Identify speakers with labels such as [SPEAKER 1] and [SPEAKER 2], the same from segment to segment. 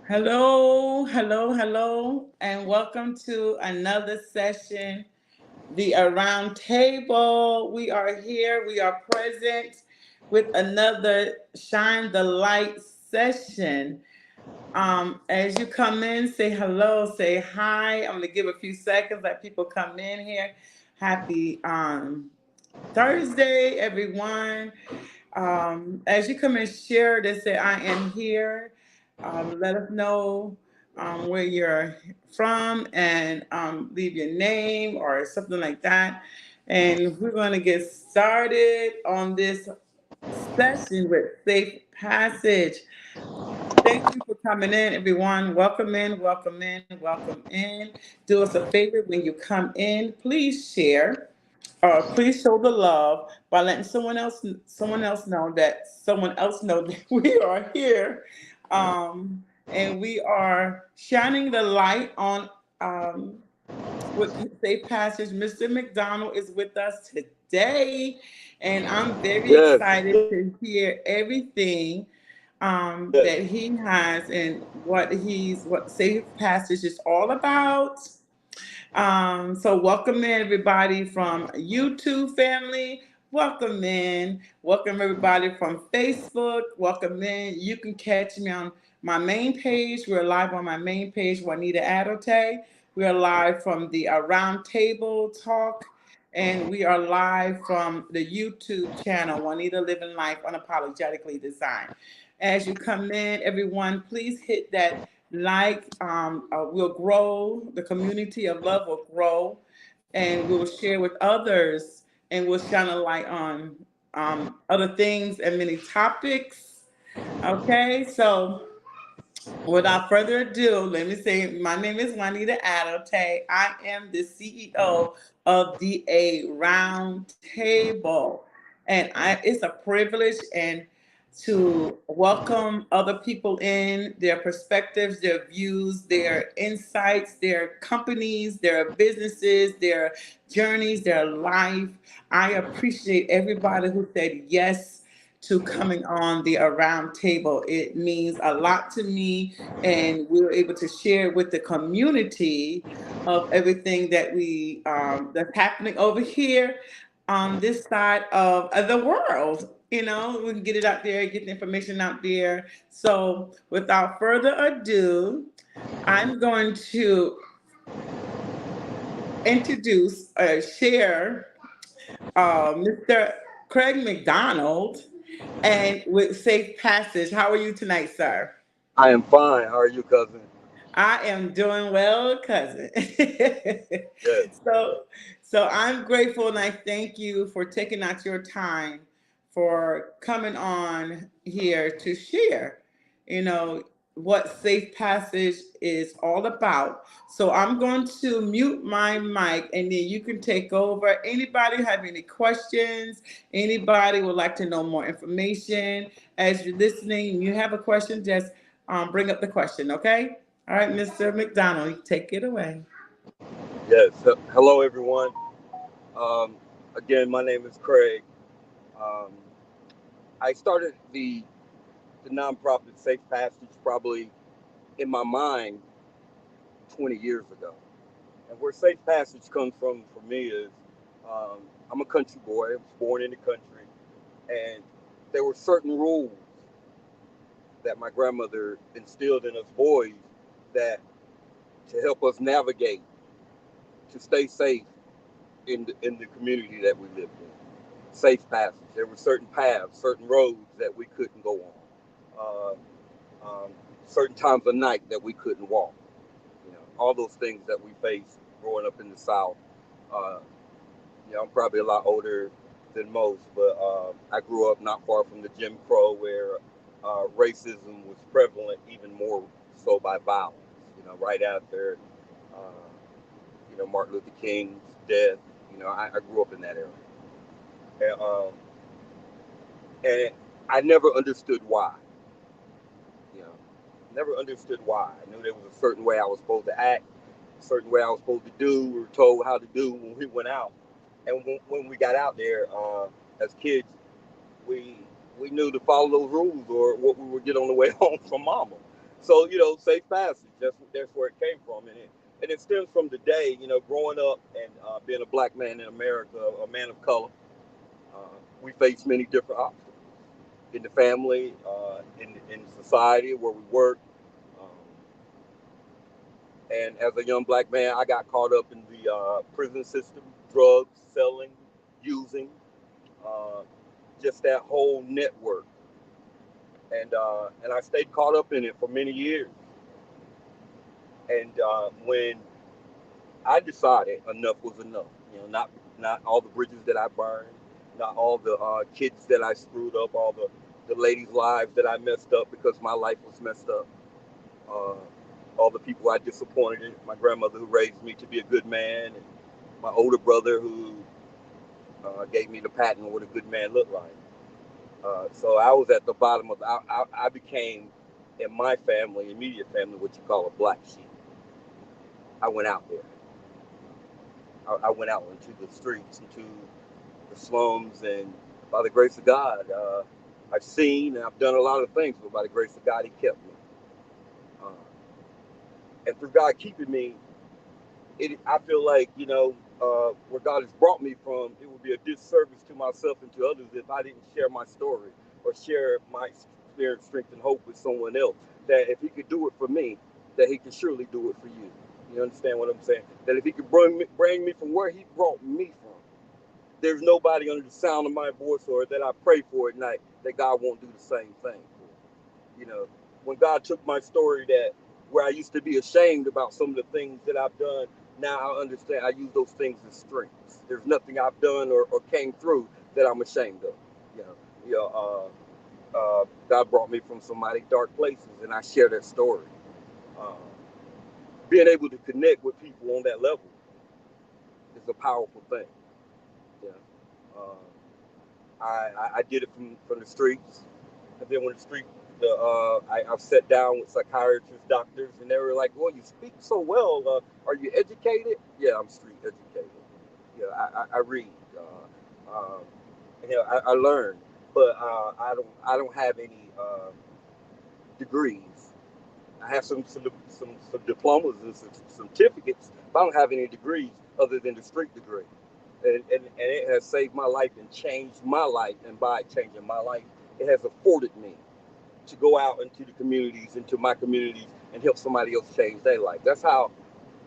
[SPEAKER 1] Hello, hello, hello, and welcome to another session, the Around Table. We are here, we are present with another Shine the Light session. As you come in, say hello, say hi. I'm gonna give a few seconds, let people come in here. Happy Thursday, everyone. As you come and share this, say I am here. Let us know where you're from and leave your name or something like that. And we're going to get started on this session with Safe Passage. Thank you for coming in, everyone. Welcome in, welcome in, welcome in. Do us a favor when you come in, please share or please show the love by letting someone else know that someone else know that we are here, and we are shining the light on with Safe Passage. Mr. McDonald is with us today, and I'm very
[SPEAKER 2] Yes,
[SPEAKER 1] excited to hear everything that
[SPEAKER 2] yes.
[SPEAKER 1] he has and what Safe Passage is all about. So welcome in everybody from YouTube family. Welcome in. Welcome everybody from Facebook. Welcome in. You can catch me on my main page. We're live on my main page, Juanita Adote. We are live from the Round Table Talk. And we are live from the YouTube channel, Juanita Living Life Unapologetically Designed. As you come in, everyone, please hit that we'll grow. The community of love will grow, and we'll share with others, and we'll shine a light on other things and many topics. Okay, so without further ado, let me say my name is Juanita Adote. I am the CEO of the A Round Table. And it's a privilege and to welcome other people in, their perspectives, their views, their insights, their companies, their businesses, their journeys, their life. I appreciate everybody who said yes to coming on the Around Table. It means a lot to me, and we were able to share with the community of everything that's happening over here on this side of the world. We can get it out there, get the information out there. So, without further ado, I'm going to introduce share Mr. Craig McDonald and with Safe Passage. How are you tonight, sir?
[SPEAKER 2] I am fine. How are you, cousin?
[SPEAKER 1] I am doing well, cousin.
[SPEAKER 2] Yes.
[SPEAKER 1] so, so I'm grateful and I thank you for taking out your time for coming on here to share, you know, what Safe Passage is all about. So I'm going to mute my mic and then you can take over. Anybody have any questions? Anybody would like to know more information? As you're listening and you have a question, just bring up the question, okay? All right, Mr. McDonald, take it away.
[SPEAKER 2] Yes. Hello, everyone. Um, Again, my name is Craig. Um, I started the nonprofit Safe Passage probably in my mind 20 years ago. And where Safe Passage comes from for me is um, I'm a country boy. I was born in the country. And there were certain rules that my grandmother instilled in us boys that to help us navigate, to stay safe in the community that we lived in. Safe passage. There were certain paths, certain roads that we couldn't go on. Certain times of night that we couldn't walk. All those things that we faced growing up in the South. Uh, I'm probably a lot older than most, but I grew up not far from the Jim Crow, where racism was prevalent, even more so by violence. Right after uh, Martin Luther King's death. I grew up in that area, and I never understood why. You know, Never understood why. I knew there was a certain way I was supposed to act, a certain way I was supposed to do. We were told how to do when we went out, and when we got out there as kids, we we knew to follow those rules, or what we would get on the way home from mama. So safe passage. That's where it came from, and it stems from the day growing up and being a black man in America, a man of color. Uh, we face many different obstacles in the family, in society where we work. Um, and as a young black man, I got caught up in the prison system, drugs, selling, using, uh, just that whole network. And I stayed caught up in it for many years. And when I decided enough was enough, not all the bridges that I burned, not all the kids that I screwed up, all the ladies' lives that I messed up because my life was messed up, uh, all the people I disappointed, my grandmother who raised me to be a good man, and my older brother who gave me the pattern of what a good man looked like. So I was at the bottom of. I became, in my family, immediate family, what you call a black sheep. I went out there. I went out into the streets, into the slums, and by the grace of God, I've seen and I've done a lot of things, but by the grace of God, He kept me. Uh, and through God keeping me, I feel like where God has brought me from, it would be a disservice to myself and to others if I didn't share my story or share my experience, strength, and hope with someone else. That if He could do it for me, that He can surely do it for you. You understand what I'm saying? That if He could bring me from where He brought me from, there's nobody under the sound of my voice or that I pray for at night that God won't do the same thing for. You know, when God took my story that where I used to be ashamed about some of the things that I've done, now I understand I use those things as strengths. There's nothing I've done or came through that I'm ashamed of. You know, you know, God brought me from some mighty dark places, and I share that story. Uh, Being able to connect with people on that level is a powerful thing. Yeah. I did it from the streets. And then when the street, I've sat down with psychiatrists, doctors, and they were like, "Well, you speak so well. Are you educated?" Yeah, I'm street educated. Yeah, I read. Um, I learn, but I don't have any degrees. I have some diplomas and some certificates, but I don't have any degrees other than the street degree. And it has saved my life and changed my life. And by changing my life, it has afforded me to go out into the communities, into my communities, and help somebody else change their life. That's how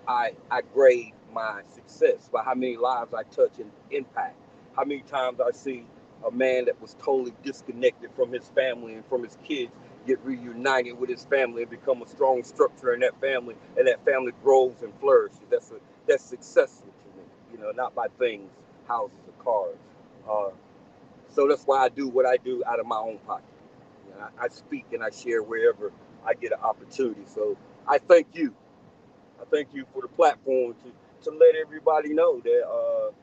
[SPEAKER 2] I grade my success by how many lives I touch and impact. How many times I see a man that was totally disconnected from his family and from his kids get reunited with his family and become a strong structure in that family, and that family grows and flourishes. That's successful to me. Not by things, houses, or cars. Uh, so that's why I do what I do out of my own pocket. I speak and I share wherever I get an opportunity. So I thank you. I thank you for the platform to let everybody know that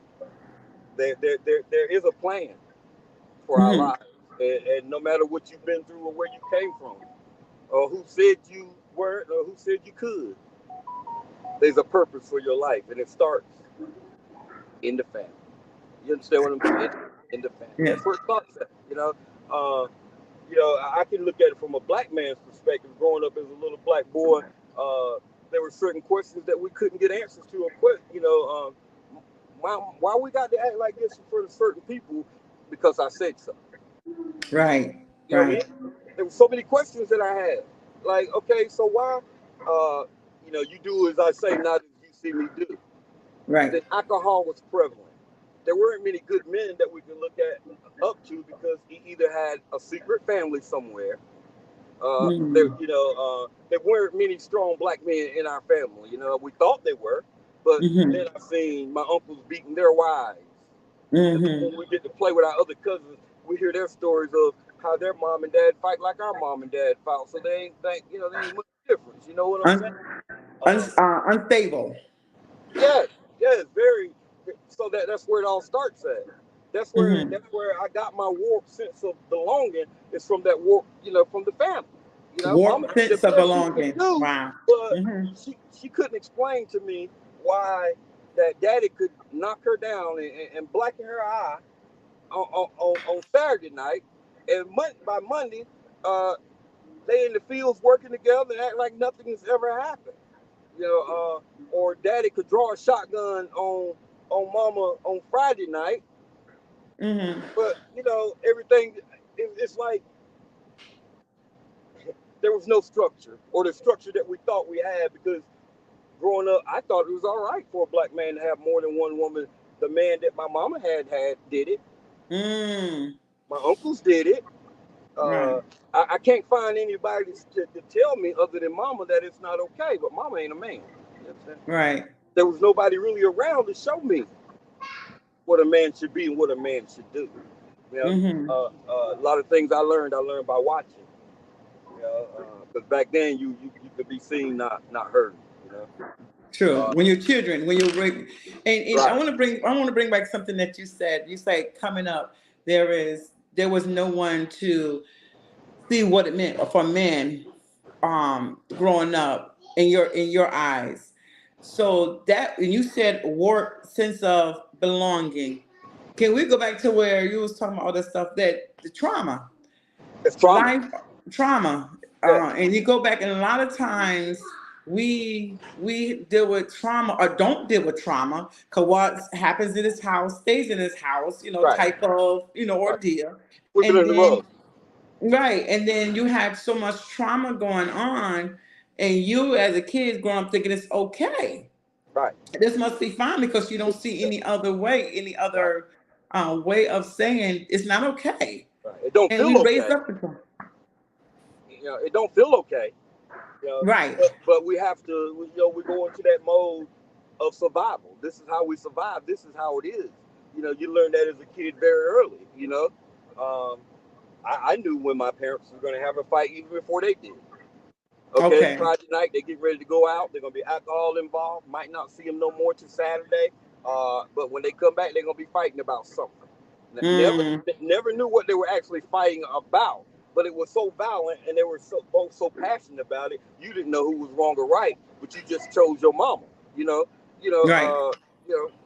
[SPEAKER 2] there is a plan for our
[SPEAKER 1] Mhm.
[SPEAKER 2] lives. And no matter what you've been through or where you came from, or who said you weren't, or who said you could, there's a purpose for your life. And it starts in the family. You understand what I'm saying? In the family.
[SPEAKER 1] Yes.
[SPEAKER 2] That's where it starts at. Uh, I can look at it from a black man's perspective. Growing up as a little black boy, there were certain questions that we couldn't get answers to. Why we got to act like this in front of certain people because I said so.
[SPEAKER 1] Right.
[SPEAKER 2] You know what I
[SPEAKER 1] Right.
[SPEAKER 2] mean? There were so many questions that I had. Like, okay, so why, you do as I say, not as you see me do.
[SPEAKER 1] Right.
[SPEAKER 2] Then alcohol was prevalent. There weren't many good men that we could look at up to because he either had a secret family somewhere.
[SPEAKER 1] Mhm.
[SPEAKER 2] There weren't many strong black men in our family. We thought they were, but then
[SPEAKER 1] Mhm.
[SPEAKER 2] I seen my uncles beating their wives, and then when
[SPEAKER 1] Mhm.
[SPEAKER 2] we get to play with our other cousins, we hear their stories of how their mom and dad fight like our mom and dad fought. So they ain't much difference. You know what I'm saying?
[SPEAKER 1] Un-
[SPEAKER 2] Uh,
[SPEAKER 1] unstable.
[SPEAKER 2] yes, yes, very. So that's where it all starts at. That's
[SPEAKER 1] Mhm.
[SPEAKER 2] where I got my warped sense of belonging. Is from that warp, from the family. Mama
[SPEAKER 1] Warped
[SPEAKER 2] did the
[SPEAKER 1] sense of
[SPEAKER 2] best she could
[SPEAKER 1] belonging.
[SPEAKER 2] do,
[SPEAKER 1] Wow.
[SPEAKER 2] but
[SPEAKER 1] Mhm.
[SPEAKER 2] she couldn't explain to me why that daddy could knock her down and blacken her eye on Saturday night, and by Monday, uh, they in the fields working together and act like nothing has ever happened. Or daddy could draw a shotgun on mama on Friday night,
[SPEAKER 1] Mm-hmm.
[SPEAKER 2] but everything. It's like there was no structure, or the structure that we thought we had, because growing up, I thought it was all right for a black man to have more than one woman. The man that my mama had did it.
[SPEAKER 1] Mm.
[SPEAKER 2] My uncles did it.
[SPEAKER 1] Right.
[SPEAKER 2] Uh, I can't find anybody to tell me other than mama that it's not okay. But mama ain't a man. You know what I'm saying?
[SPEAKER 1] Right.
[SPEAKER 2] There was nobody really around to show me what a man should be and what a man should do. You know,
[SPEAKER 1] Mm-hmm.
[SPEAKER 2] a lot of things I learned by watching. Because back then you could be seen, not heard. You know.
[SPEAKER 1] True.
[SPEAKER 2] Uh,
[SPEAKER 1] When you're children, when you're and
[SPEAKER 2] right.
[SPEAKER 1] I want to bring back something that you said. You say coming up, there was no one to see what it meant for men growing up in your eyes. So that and you said warped sense of belonging. Can we go back to where you was talking about all the stuff that the trauma,
[SPEAKER 2] It's trauma.
[SPEAKER 1] life trauma,
[SPEAKER 2] Yeah.
[SPEAKER 1] and you go back and a lot of times we deal with trauma or don't deal with trauma because what happens in this house stays in this house,
[SPEAKER 2] Right.
[SPEAKER 1] type of
[SPEAKER 2] Right.
[SPEAKER 1] ordeal,
[SPEAKER 2] Sweep it
[SPEAKER 1] and
[SPEAKER 2] under the
[SPEAKER 1] then
[SPEAKER 2] rug.
[SPEAKER 1] right, and then you have so much trauma going on, and you as a kid growing up thinking it's okay.
[SPEAKER 2] Right.
[SPEAKER 1] This must be fine because you don't see any other way, any
[SPEAKER 2] Right.
[SPEAKER 1] other way of saying it's not okay.
[SPEAKER 2] Right. It don't
[SPEAKER 1] And
[SPEAKER 2] feel
[SPEAKER 1] we raised
[SPEAKER 2] okay.
[SPEAKER 1] up to
[SPEAKER 2] It don't feel okay.
[SPEAKER 1] right.
[SPEAKER 2] But we have to. We go into that mode of survival. This is how we survive. This is how it is. You learn that as a kid very early. Um, I knew when my parents were going to have a fight even before they did. Okay, it's
[SPEAKER 1] Okay.
[SPEAKER 2] Friday night. They get ready to go out. They're gonna be alcohol involved. Might not see them no more till Saturday. But when they come back, they're gonna be fighting about something. Never,
[SPEAKER 1] Mm,
[SPEAKER 2] never knew what they were actually fighting about. But it was so violent, and they were both so passionate about it. You didn't know who was wrong or right, but you just chose your mama. You know, you know,
[SPEAKER 1] right.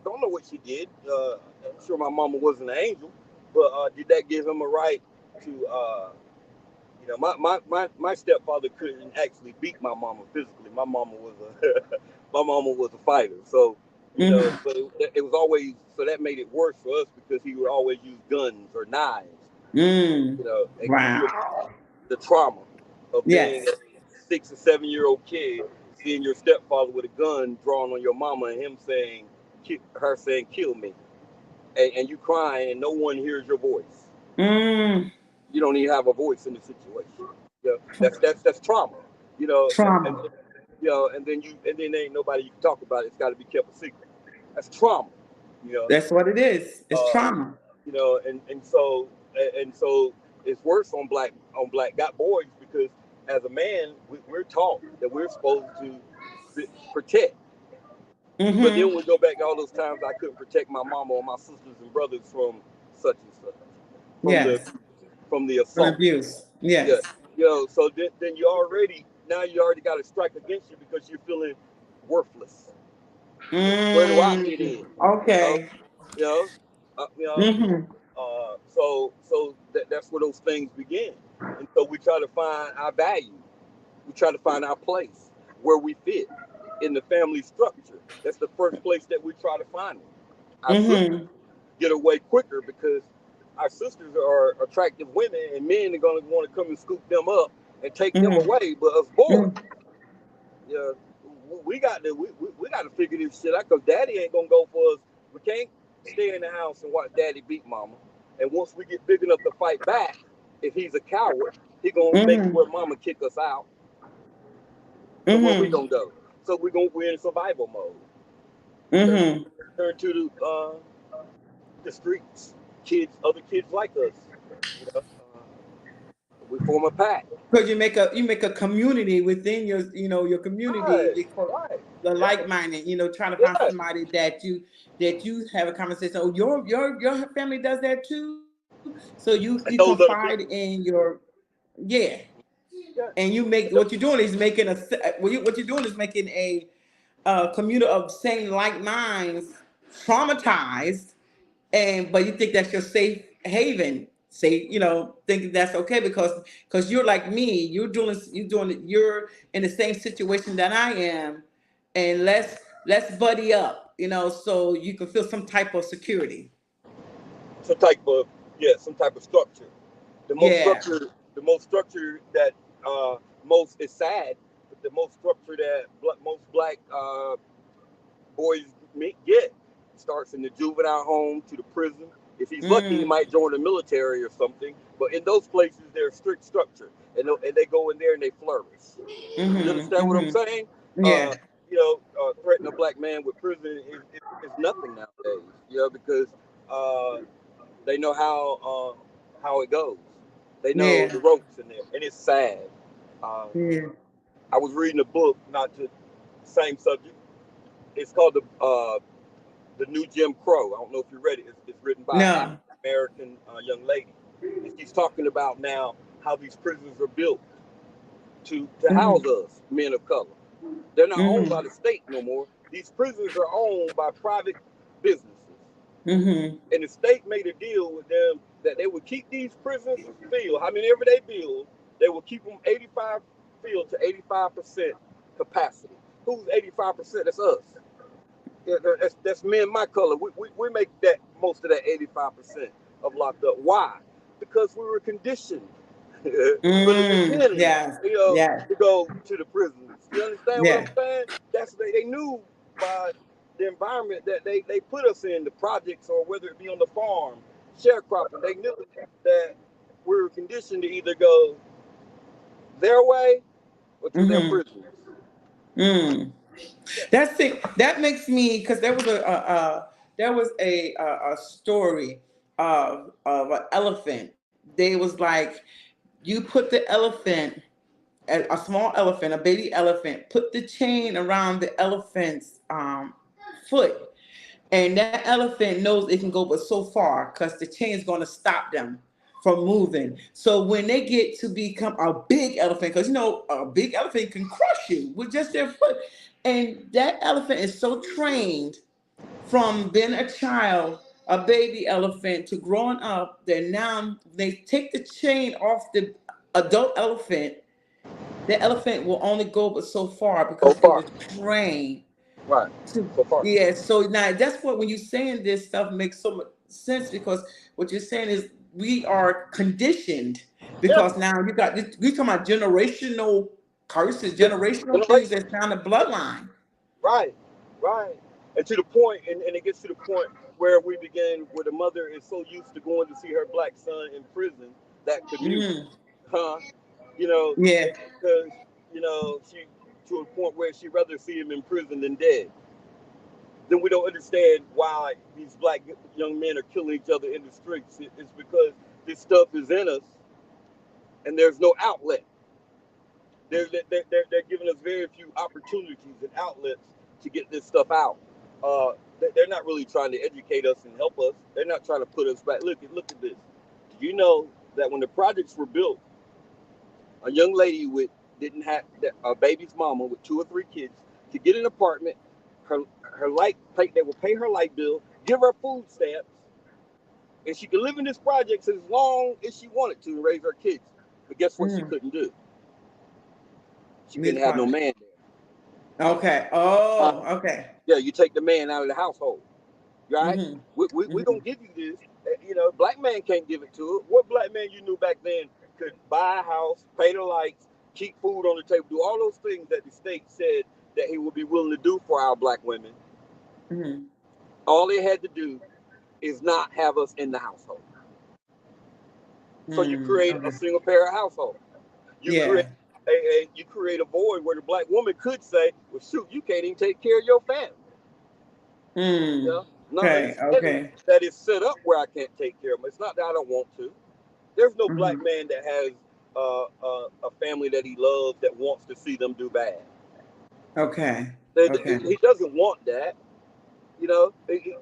[SPEAKER 2] don't know what she did. I'm sure my mama wasn't an angel, but did that give him a right to? My stepfather couldn't actually beat my mama physically. My mama was a my mama was a fighter. So
[SPEAKER 1] Hmm.
[SPEAKER 2] but it was always, so that made it worse for us because he would always use guns or knives.
[SPEAKER 1] Mm,
[SPEAKER 2] And can you
[SPEAKER 1] wow.
[SPEAKER 2] imagine the trauma of being
[SPEAKER 1] Yes.
[SPEAKER 2] a 6 or 7 year old kid, seeing your stepfather with a gun drawn on your mama and him saying, her saying, "Kill me," and you crying and no one hears your voice.
[SPEAKER 1] Mm,
[SPEAKER 2] You don't even have a voice in the situation. That's trauma. And
[SPEAKER 1] trauma.
[SPEAKER 2] then there ain't nobody you can talk about. It's got to be kept a secret. That's trauma. You know,
[SPEAKER 1] That's what it is. It's
[SPEAKER 2] uh,
[SPEAKER 1] trauma.
[SPEAKER 2] and so it's worse on black got boys because as a man we're taught that we're supposed to protect. But then
[SPEAKER 1] Hmm.
[SPEAKER 2] we go back to all those times I couldn't protect my mama or my sisters and brothers from such and such, from the
[SPEAKER 1] Yes.
[SPEAKER 2] from the
[SPEAKER 1] An
[SPEAKER 2] assault.
[SPEAKER 1] abuse.
[SPEAKER 2] Yeah,
[SPEAKER 1] Yes.
[SPEAKER 2] so then you already got a strike against you because you're feeling worthless. Where do I fit
[SPEAKER 1] Mm,
[SPEAKER 2] in? You know,
[SPEAKER 1] okay.
[SPEAKER 2] you know, uh, you know.
[SPEAKER 1] Hmm.
[SPEAKER 2] That's where those things begin, and so we try to find our value. We try to find our place where we fit in the family structure. That's the first place that we try to find it. Our sisters
[SPEAKER 1] Hmm.
[SPEAKER 2] get away quicker because our sisters are attractive women, and men are going to want to come and scoop them up and take them
[SPEAKER 1] Hmm.
[SPEAKER 2] away. But us boys,
[SPEAKER 1] Hmm.
[SPEAKER 2] yeah, we got to figure this shit out because daddy ain't gonna go for us. We can't stay in the house and watch daddy beat mama. And once we get big enough to fight back, if he's a coward, he gonna make it
[SPEAKER 1] Hmm.
[SPEAKER 2] where mama kick us out. So where we
[SPEAKER 1] Hmm.
[SPEAKER 2] gonna go? So we're in survival mode. Turn
[SPEAKER 1] Hmm.
[SPEAKER 2] turn to the streets. Other kids like us. We form a pack.
[SPEAKER 1] Because you make a community within your community
[SPEAKER 2] Right,
[SPEAKER 1] because
[SPEAKER 2] right,
[SPEAKER 1] the
[SPEAKER 2] yeah,
[SPEAKER 1] like-minded, trying to find
[SPEAKER 2] yeah.
[SPEAKER 1] somebody that you have a conversation. Oh, your family does that too, so you
[SPEAKER 2] And
[SPEAKER 1] confide
[SPEAKER 2] those other
[SPEAKER 1] in
[SPEAKER 2] people.
[SPEAKER 1] yeah,
[SPEAKER 2] Yeah.
[SPEAKER 1] and you make
[SPEAKER 2] And
[SPEAKER 1] what you're doing is making what you're doing is making a community of same like minds traumatized, and but you think that's your safe haven say, thinking that's okay because you're like me, you're in the same situation that I am, and let's buddy up, so you can feel some type of security.
[SPEAKER 2] some type of some type of structure. The most
[SPEAKER 1] Yeah.
[SPEAKER 2] structure, the most structure that most is sad, but the most structure that most black boys get starts in the juvenile home to the prison. If he's lucky, he
[SPEAKER 1] Mm,
[SPEAKER 2] might join the military or something. But in those places, there's strict structure, and they go in there and they flourish. You
[SPEAKER 1] mm-hmm,
[SPEAKER 2] understand what I'm
[SPEAKER 1] mm-hmm.
[SPEAKER 2] saying?
[SPEAKER 1] Yeah.
[SPEAKER 2] Threatening a black man with prison is nothing nowadays. Because uh, they know how it goes. They know
[SPEAKER 1] Yeah.
[SPEAKER 2] the ropes in there, and it's sad. Um,
[SPEAKER 1] Yeah.
[SPEAKER 2] I was reading a book, not to same subject. It's called the New Jim Crow. I don't know if you read it. It's written by an African
[SPEAKER 1] No.
[SPEAKER 2] American young lady, and she's talking about now how these prisons are built to house
[SPEAKER 1] Mm-hmm,
[SPEAKER 2] us, men of color. They're not owned by
[SPEAKER 1] mm-hmm,
[SPEAKER 2] the state no more. These prisons are owned by private businesses.
[SPEAKER 1] mm-hmm,
[SPEAKER 2] And the state made a deal with them that they would keep these prisons filled. How many ever they build, they will keep them 85 filled to 85% capacity. Who's 85%? That's us. Yeah, that's men my color. We make that most of that 85% of locked up. Why? Because we were conditioned from the
[SPEAKER 1] mm,
[SPEAKER 2] beginning,
[SPEAKER 1] yeah, yeah,
[SPEAKER 2] to go to the prisons. You understand what I'm
[SPEAKER 1] yeah.
[SPEAKER 2] saying? That's they knew by the environment that they put us in, the projects, or whether it be on the farm, sharecropping. They knew that we were conditioned to either go their way or to their
[SPEAKER 1] Mm-hmm.
[SPEAKER 2] prisons.
[SPEAKER 1] Mm. That's it. That makes me, because there was a story of an elephant. They was like, you put the elephant, a small elephant, a baby elephant, put the chain around the elephant's foot, and that elephant knows it can go but so far because the chain is going to stop them from moving. So when they get to become a big elephant, because a big elephant can crush you with just their foot, and that elephant is so trained from being a child, a baby elephant, to growing up, that now they take the chain off the adult elephant. The elephant will only go but so far
[SPEAKER 2] So
[SPEAKER 1] because it
[SPEAKER 2] far,
[SPEAKER 1] was trained
[SPEAKER 2] right?
[SPEAKER 1] to.
[SPEAKER 2] So far.
[SPEAKER 1] Yeah, so now that's what, when you're saying this stuff, makes so much sense, because what you're saying is we are conditioned,
[SPEAKER 2] Yeah,
[SPEAKER 1] because now you got this, we talking about generational curses,
[SPEAKER 2] yeah.
[SPEAKER 1] generational things
[SPEAKER 2] Generation.
[SPEAKER 1] that's down the bloodline.
[SPEAKER 2] Right, right. And to the point, and it gets to the point where we begin, where the mother is so used to going to see her black son in prison, that commute,
[SPEAKER 1] Mm,
[SPEAKER 2] huh? You know,
[SPEAKER 1] yeah.
[SPEAKER 2] because she, to a point where she'd rather see him in prison than dead. Then we don't understand why these black young men are killing each other in the streets. It's because this stuff is in us, and there's no outlet. They're giving us very few opportunities and outlets to get this stuff out. They're not really trying to educate us and help us. They're not trying to put us back. Look at this. Do you know that when the projects were built, a young lady with didn't have a baby's mama with 2 or 3 kids to get an apartment, her light pay, they will pay her light bill, give her food stamps, and she could live in this project as long as she wanted to and raise her kids. But guess what? She
[SPEAKER 1] Mm,
[SPEAKER 2] couldn't do. She
[SPEAKER 1] need the
[SPEAKER 2] couldn't have no
[SPEAKER 1] project.
[SPEAKER 2] man there.
[SPEAKER 1] Okay.
[SPEAKER 2] Uh,
[SPEAKER 1] Oh, okay.
[SPEAKER 2] yeah, you take the man out of the household, right?
[SPEAKER 1] Mm-hmm.
[SPEAKER 2] We gonna
[SPEAKER 1] Mm-hmm.
[SPEAKER 2] give you this. Black man can't give it to her. What black man you knew back then could buy a house, pay the lights, keep food on the table, do all those things that the state said that he would be willing to do for our black women?
[SPEAKER 1] Mm-hmm.
[SPEAKER 2] All they had to do is not have us in the household. So you
[SPEAKER 1] Mm,
[SPEAKER 2] create a
[SPEAKER 1] okay.
[SPEAKER 2] single parent household. You create
[SPEAKER 1] Yeah.
[SPEAKER 2] you create a void where the black woman could say, "Well, shoot, you can't even take care of your family."
[SPEAKER 1] Mm.
[SPEAKER 2] Yeah. Not
[SPEAKER 1] Okay.
[SPEAKER 2] understanding
[SPEAKER 1] Okay.
[SPEAKER 2] that it's set up where I can't take care of them. It's not that I don't want to. There's no black
[SPEAKER 1] Mm-hmm.
[SPEAKER 2] man that has a family that he loves that wants to see them do bad.
[SPEAKER 1] Okay. Okay.
[SPEAKER 2] He doesn't want that.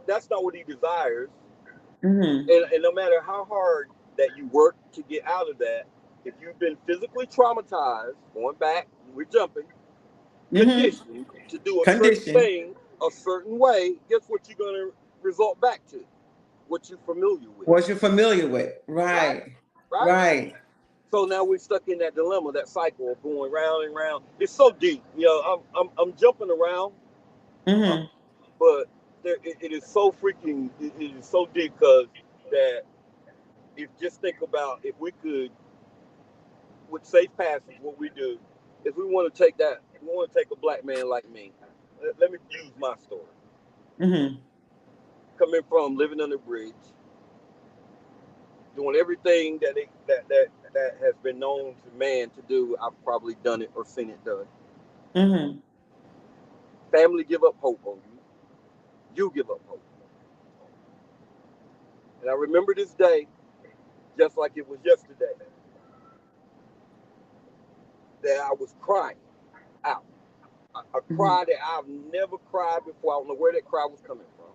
[SPEAKER 2] That's not what he desires.
[SPEAKER 1] Mm-hmm.
[SPEAKER 2] And no matter how hard that you work to get out of that, if you've been physically traumatized, going back, we're jumping,
[SPEAKER 1] Mm-hmm.
[SPEAKER 2] conditioned to do a certain
[SPEAKER 1] Condition.
[SPEAKER 2] thing a certain way, guess what you're going to result back to? what you're familiar with,
[SPEAKER 1] What you're familiar with.
[SPEAKER 2] right?
[SPEAKER 1] Right.
[SPEAKER 2] Right.
[SPEAKER 1] Right.
[SPEAKER 2] So now we're stuck in that dilemma, that cycle of going round and round. It's so deep. I'm jumping around, uh,
[SPEAKER 1] Mm-hmm.
[SPEAKER 2] but it is so freaking. It is so deep because that if just think about if we could with safe passage, what we do is we want to take that. We want to take a black man like me. Let me use my story.
[SPEAKER 1] Mm-hmm.
[SPEAKER 2] Coming from living on the bridge, doing everything that has been known to man to do. I've probably done it or seen it done.
[SPEAKER 1] Mm-hmm.
[SPEAKER 2] Family give up hope on you. You give up hope. And I remember this day just like it was yesterday that I was crying out. A
[SPEAKER 1] Mm-hmm.
[SPEAKER 2] cry that I've never cried before. I don't know where that cry was coming from.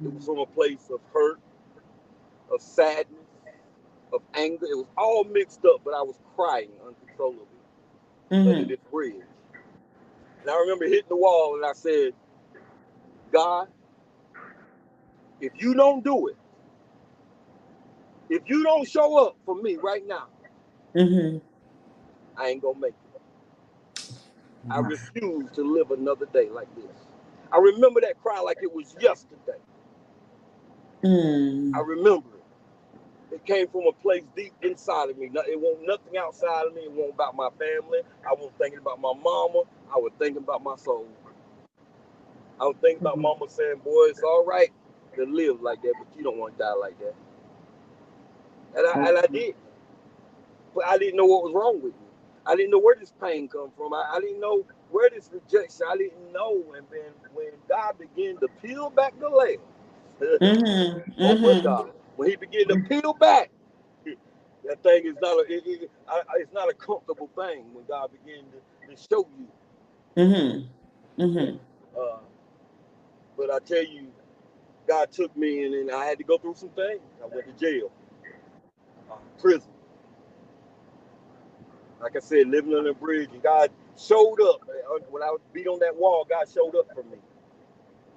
[SPEAKER 2] It
[SPEAKER 1] Mm-hmm.
[SPEAKER 2] was from a place of hurt, of sadness, of anger. It was all mixed up, but I was crying uncontrollably under
[SPEAKER 1] Mm-hmm.
[SPEAKER 2] this bridge. And I remember hitting the wall and I said, God, if you don't do it, if you don't show up for me right now,
[SPEAKER 1] Mm-hmm.
[SPEAKER 2] I ain't gonna make it. I refuse to live another day like this. I remember that cry like it was yesterday. I
[SPEAKER 1] Mm.
[SPEAKER 2] remember it. It came from a place deep inside of me. It wasn't nothing outside of me. It wasn't about my family. I wasn't thinking about my mama. I was thinking about my soul. I was thinking about
[SPEAKER 1] Mm-hmm.
[SPEAKER 2] mama saying, boy, it's all right to live like that, but you don't want to die like that. And I did. But I didn't know what was wrong with me. I didn't know where this pain come from. I didn't know where this rejection. I didn't know. And then when God began to peel back the layers,
[SPEAKER 1] Mm-hmm.
[SPEAKER 2] oh my
[SPEAKER 1] Mm-hmm.
[SPEAKER 2] God, when He began to peel back, that thing is not it's not a comfortable thing when God began to show you.
[SPEAKER 1] Mm-hmm.
[SPEAKER 2] Yeah.
[SPEAKER 1] Mm-hmm.
[SPEAKER 2] Uh, but I tell you, God took me and I had to go through some things. I went to jail, prison. Like I said, living on the bridge, and God showed up. When I was beat on that wall, God showed up for me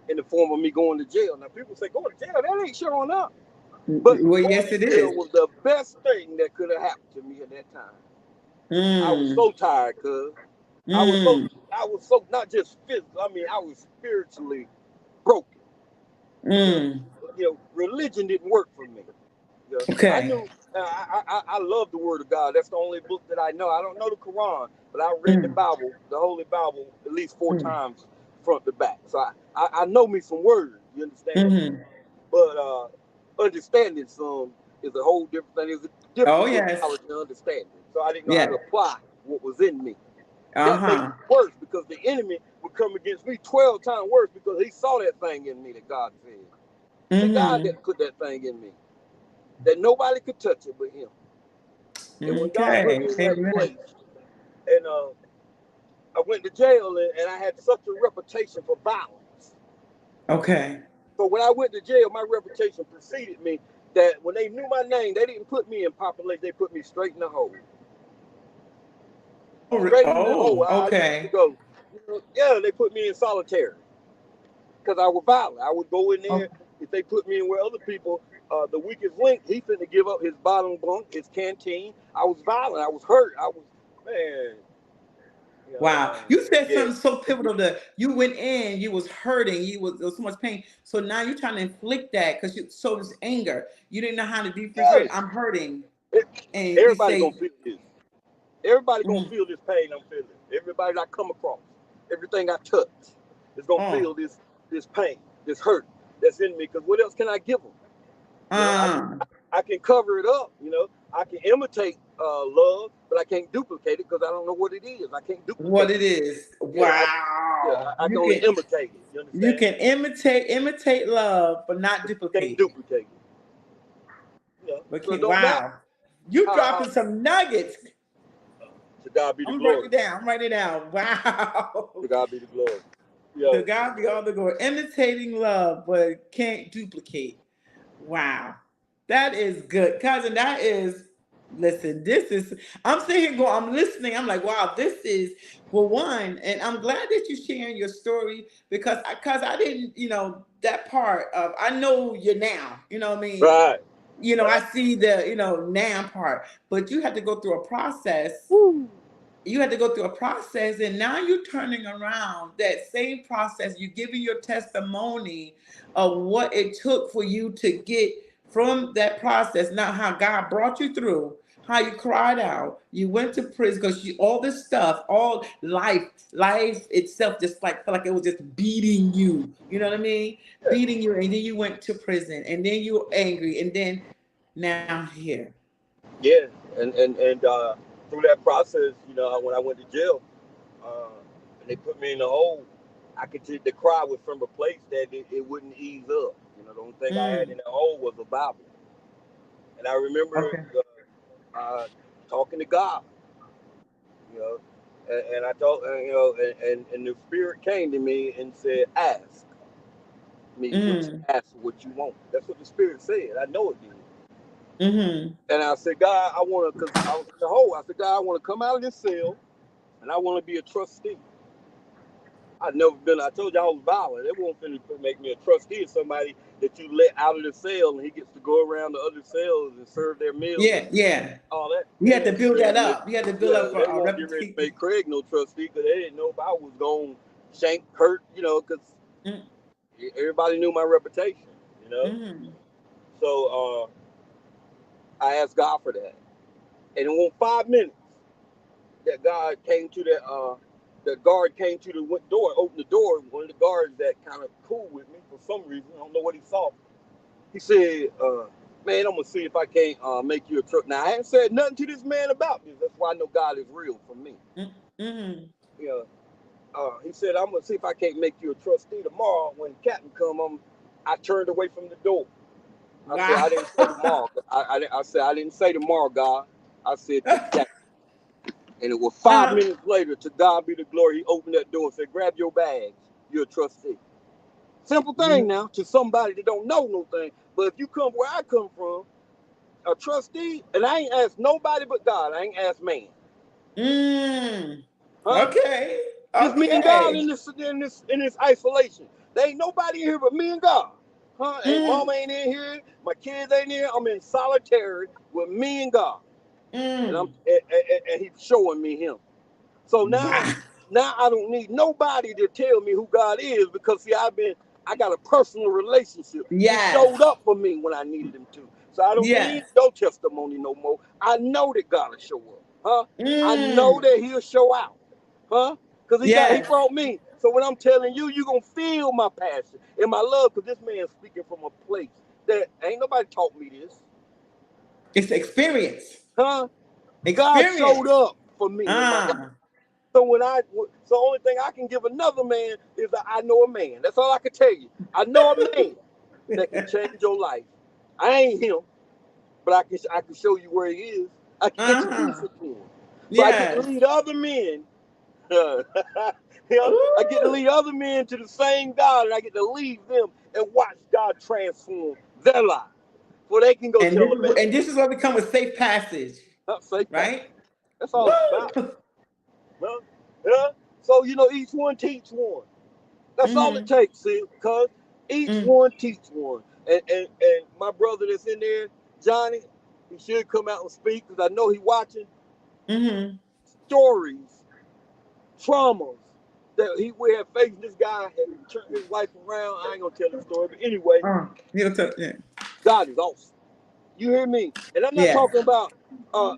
[SPEAKER 2] in the form of me going to jail. Now, people say, going to jail, that ain't showing up. But
[SPEAKER 1] Well,
[SPEAKER 2] going
[SPEAKER 1] yes,
[SPEAKER 2] to
[SPEAKER 1] it
[SPEAKER 2] jail
[SPEAKER 1] is.
[SPEAKER 2] was the best thing that could have happened to me at that time. I was
[SPEAKER 1] Mm.
[SPEAKER 2] so tired, cuz.
[SPEAKER 1] Mm.
[SPEAKER 2] I was so, not just physical, I mean, I was spiritually broken. Because,
[SPEAKER 1] Mm.
[SPEAKER 2] religion didn't work for me. I
[SPEAKER 1] Okay.
[SPEAKER 2] knew I love the Word of God. That's the only book that I know. I don't know the Quran, but I read the
[SPEAKER 1] Mm.
[SPEAKER 2] Bible, the Holy Bible, at least four
[SPEAKER 1] Mm.
[SPEAKER 2] times front to back. So I know me some words. You understand?
[SPEAKER 1] Mm-hmm.
[SPEAKER 2] But understanding some is a whole different thing. There's a
[SPEAKER 1] Oh,
[SPEAKER 2] difference with
[SPEAKER 1] yes.
[SPEAKER 2] knowledge and understanding. So I didn't know how to
[SPEAKER 1] Yeah.
[SPEAKER 2] apply what was in me. That made
[SPEAKER 1] Uh-huh.
[SPEAKER 2] it worse because the enemy would come against me 12 times worse because he saw that thing in me that God said. The God
[SPEAKER 1] Mm-hmm.
[SPEAKER 2] that put that thing in me, that nobody could touch it but him. And when God put
[SPEAKER 1] Okay.
[SPEAKER 2] me in that
[SPEAKER 1] Amen.
[SPEAKER 2] place, and I went to jail, and I had such a reputation for violence.
[SPEAKER 1] Okay.
[SPEAKER 2] So when I went to jail, my reputation preceded me. That when they knew my name, they didn't put me in population; they put me straight in the hole. Straight in the hole.
[SPEAKER 1] Oh,
[SPEAKER 2] I used to
[SPEAKER 1] okay.
[SPEAKER 2] go. Yeah, they put me in solitary because I was violent. I would go in there.
[SPEAKER 1] Oh,
[SPEAKER 2] If they put me in where other people, the weakest link, he finna give up his bottom bunk, his canteen. I was violent. I was hurt. I was, man.
[SPEAKER 1] wow. You said
[SPEAKER 2] Yeah.
[SPEAKER 1] something so pivotal that you went in, you was hurting, there was so much pain. So now you're trying to inflict that because you so this anger. You didn't know how to differentiate.
[SPEAKER 2] Yes.
[SPEAKER 1] I'm hurting.
[SPEAKER 2] It,
[SPEAKER 1] And you
[SPEAKER 2] everybody gonna
[SPEAKER 1] say,
[SPEAKER 2] feel this. Everybody gonna
[SPEAKER 1] mm,
[SPEAKER 2] feel this pain I'm feeling. Everybody I come across, everything I touch, is gonna
[SPEAKER 1] oh,
[SPEAKER 2] feel this pain, this hurt that's in me. Because what else can I give them? You know, I can
[SPEAKER 1] uh,
[SPEAKER 2] I can cover it up. I can imitate love, but I can't duplicate it because I don't know what it is. I can't
[SPEAKER 1] what
[SPEAKER 2] duplicate
[SPEAKER 1] it
[SPEAKER 2] it.
[SPEAKER 1] is.
[SPEAKER 2] Yeah,
[SPEAKER 1] Wow.
[SPEAKER 2] I can only imitate it. You
[SPEAKER 1] You
[SPEAKER 2] understand?
[SPEAKER 1] can imitate love, but not
[SPEAKER 2] But you can't
[SPEAKER 1] duplicate it.
[SPEAKER 2] duplicate it.
[SPEAKER 1] But
[SPEAKER 2] So it
[SPEAKER 1] can't,
[SPEAKER 2] don't matter
[SPEAKER 1] wow. You
[SPEAKER 2] how
[SPEAKER 1] dropping some nuggets.
[SPEAKER 2] to God be the
[SPEAKER 1] I'm writing
[SPEAKER 2] glory.
[SPEAKER 1] it down. I'm writing it down.
[SPEAKER 2] To
[SPEAKER 1] Wow.
[SPEAKER 2] God be the glory. Yeah.
[SPEAKER 1] To God be all the glory. Imitating love, but can't duplicate. Wow. That is good. Cousin, that is Listen, this is, I'm sitting here going, I'm listening. I'm like, wow, this is, well, one, and I'm glad that you're sharing your story because I didn't, that part of, I know you now, you know what I mean?
[SPEAKER 2] Right.
[SPEAKER 1] I
[SPEAKER 2] Right.
[SPEAKER 1] see the, now part, but you had to go through a process.
[SPEAKER 2] Woo.
[SPEAKER 1] You had to go through a process, and now you're turning around that same process. You're giving your testimony of what it took for you to get from that process. Now, how God brought you through, how you cried out, you went to prison because you all this stuff, all life itself, just like felt like it was just beating you. You know what I mean?
[SPEAKER 2] Yeah.
[SPEAKER 1] Beating you, and then you went to prison, and then you were angry, and then now here.
[SPEAKER 2] Yeah. And through that process, when I went to jail, uh, and they put me in the hole, I continued to cry with from a place that it wouldn't ease up. The only thing I had
[SPEAKER 1] Mm,
[SPEAKER 2] in that hole was a Bible, and I remember
[SPEAKER 1] okay.
[SPEAKER 2] talking to God. You know, and I told and the Spirit came to me and said, "Ask me what you
[SPEAKER 1] Mm,
[SPEAKER 2] ask for, what you want." That's what the Spirit said. I know it did.
[SPEAKER 1] mm-hmm.
[SPEAKER 2] And I said, God, I want to, because I was in the hole. I said, God, I want to come out of this cell, and I want to be a trustee. I've never been. I told you I was violent. They won't finna make me a trustee of somebody that you let out of the cell, and he gets to go around the other cells and serve their meals and
[SPEAKER 1] Yeah, yeah.
[SPEAKER 2] all that.
[SPEAKER 1] You
[SPEAKER 2] They
[SPEAKER 1] had to
[SPEAKER 2] ain't getting
[SPEAKER 1] build
[SPEAKER 2] ready
[SPEAKER 1] that
[SPEAKER 2] to make.
[SPEAKER 1] up. You had to build up
[SPEAKER 2] Yeah,
[SPEAKER 1] for
[SPEAKER 2] they
[SPEAKER 1] a
[SPEAKER 2] won't get ready to
[SPEAKER 1] reputation.
[SPEAKER 2] make Craig no trustee because they didn't know if I was going to shank, hurt. Because
[SPEAKER 1] Mm,
[SPEAKER 2] everybody knew my reputation. You know.
[SPEAKER 1] mm-hmm.
[SPEAKER 2] So I asked God for that, and in 5 minutes, that God came to the guard came to the door, opened the door. One of the guards that kind of cool with me for some reason, I don't know what he saw. He said, "Man, I'm gonna see if I can't make you a truck." Now I haven't said nothing to this man about this. That's why I know God is real for me.
[SPEAKER 1] Mm-hmm.
[SPEAKER 2] You know, he said, "I'm gonna see if I can't make you a trustee tomorrow." When the captain come, I turned away from the door. I said,
[SPEAKER 1] Wow.
[SPEAKER 2] "I didn't say tomorrow." I said, "I didn't say tomorrow, God." I said to the captain. And it was 5 minutes later, to God be the glory, he opened that door and said, "Grab your bags. You're a trustee." Simple thing now to somebody that don't know no thing. But if you come where I come from, a trustee, and I ain't asked nobody but God. I ain't asked man.
[SPEAKER 1] Mm.
[SPEAKER 2] Huh?
[SPEAKER 1] Okay.
[SPEAKER 2] Just me and God
[SPEAKER 1] Okay.
[SPEAKER 2] in this isolation. There ain't nobody in here but me and God. Huh? Ain't
[SPEAKER 1] Mm.
[SPEAKER 2] mama ain't in here. My kids ain't in here. I'm in solitary with me and God. And I'm
[SPEAKER 1] Mm.
[SPEAKER 2] and he's showing me him. So now,
[SPEAKER 1] Wow.
[SPEAKER 2] now I don't need nobody to tell me who God is because see, I got a personal relationship. He showed
[SPEAKER 1] Yes.
[SPEAKER 2] up for me when I needed him to. So I don't need
[SPEAKER 1] Yes.
[SPEAKER 2] no testimony no more. I know that God will show up. Huh? I know
[SPEAKER 1] Mm.
[SPEAKER 2] that he'll show out. Huh? Because he
[SPEAKER 1] Yes.
[SPEAKER 2] brought me. So when I'm telling you, you're gonna feel my passion and my love because this man's speaking from a place that ain't nobody taught me this.
[SPEAKER 1] It's experience.
[SPEAKER 2] Huh? God showed
[SPEAKER 1] Experience.
[SPEAKER 2] up for me in my life.
[SPEAKER 1] Ah.
[SPEAKER 2] So the only thing I can give another man is that I know a man. That's all I can tell you. I know a man that can change your life. I ain't him, but I can show you where he is. I can introduce
[SPEAKER 1] Ah.
[SPEAKER 2] you to him. So I get to
[SPEAKER 1] Yes.
[SPEAKER 2] lead other men. I get to
[SPEAKER 1] Ooh.
[SPEAKER 2] lead other men to the same God, and I get to lead them and watch God transform their lives, so they can go
[SPEAKER 1] And
[SPEAKER 2] tell
[SPEAKER 1] this
[SPEAKER 2] a
[SPEAKER 1] is
[SPEAKER 2] man.
[SPEAKER 1] and this is what become a safe passage,
[SPEAKER 2] Not safe path.
[SPEAKER 1] right?
[SPEAKER 2] That's all it's about.
[SPEAKER 1] Woo.
[SPEAKER 2] Huh? Yeah. So each one teach one. That's all it
[SPEAKER 1] Mm-hmm.
[SPEAKER 2] takes, see, because each
[SPEAKER 1] Mm.
[SPEAKER 2] one teach one. And my brother that's in there, Johnny, he should come out and speak because I know he watching
[SPEAKER 1] Mm-hmm.
[SPEAKER 2] stories, traumas that we have faced. This guy had turned his life around. I ain't gonna tell the story, but anyway,
[SPEAKER 1] He'll tell, yeah.
[SPEAKER 2] God is awesome. You hear me? And I'm not
[SPEAKER 1] Yes.
[SPEAKER 2] talking about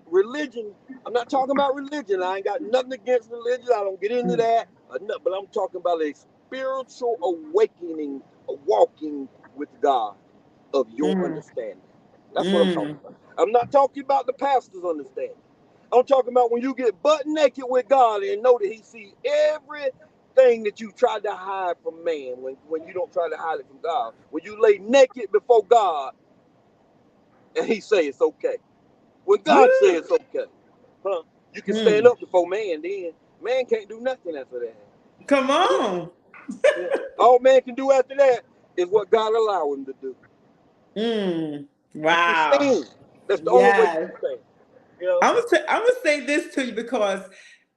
[SPEAKER 2] religion. I'm not talking about religion. I ain't got nothing against religion. I don't get into
[SPEAKER 1] Mm.
[SPEAKER 2] that. But I'm talking about a spiritual awakening, a walking with God of your
[SPEAKER 1] Mm.
[SPEAKER 2] understanding. That's what I'm talking
[SPEAKER 1] Mm.
[SPEAKER 2] about. I'm not talking about the pastor's understanding. I'm talking about when you get butt naked with God and know that He sees everything that you tried to hide from man. When you don't try to hide it from God. When you lay naked before God and He say it's okay. When God says
[SPEAKER 1] Woo.
[SPEAKER 2] it's okay, huh? You can stand
[SPEAKER 1] Mm.
[SPEAKER 2] up before man. Then man can't do nothing after that.
[SPEAKER 1] Come
[SPEAKER 2] Yeah,
[SPEAKER 1] on.
[SPEAKER 2] yeah. All man can do after that is what God allow him to do.
[SPEAKER 1] Mm.
[SPEAKER 2] You can
[SPEAKER 1] Wow.
[SPEAKER 2] stand. That's the only way you
[SPEAKER 1] Yes.
[SPEAKER 2] can stand. You know?
[SPEAKER 1] I'm gonna say this to you because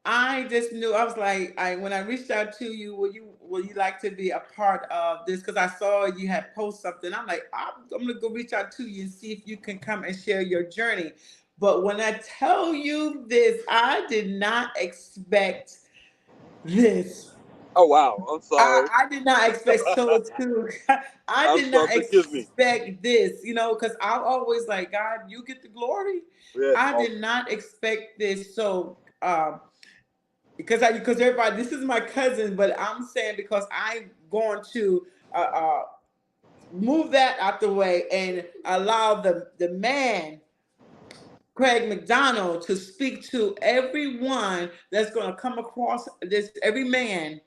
[SPEAKER 1] I just knew I was like I when I reached out to you, will you like to be a part of this? Because I saw you had posted something. I'm like, I'm gonna go reach out to you and see if you can come and share your journey. But when I tell you this, I did not expect this.
[SPEAKER 2] Oh wow, I'm sorry.
[SPEAKER 1] I did not expect so to I
[SPEAKER 2] I'm
[SPEAKER 1] did
[SPEAKER 2] sorry.
[SPEAKER 1] not
[SPEAKER 2] Forgive me.
[SPEAKER 1] expect this, because I'm always like, God, you get the glory.
[SPEAKER 2] Yes.
[SPEAKER 1] I
[SPEAKER 2] Oh,
[SPEAKER 1] did not expect this. So because everybody, this is my cousin, but I'm saying because I'm going to move that out the way and allow the man Craig McDonald to speak to everyone that's going to come across this, every man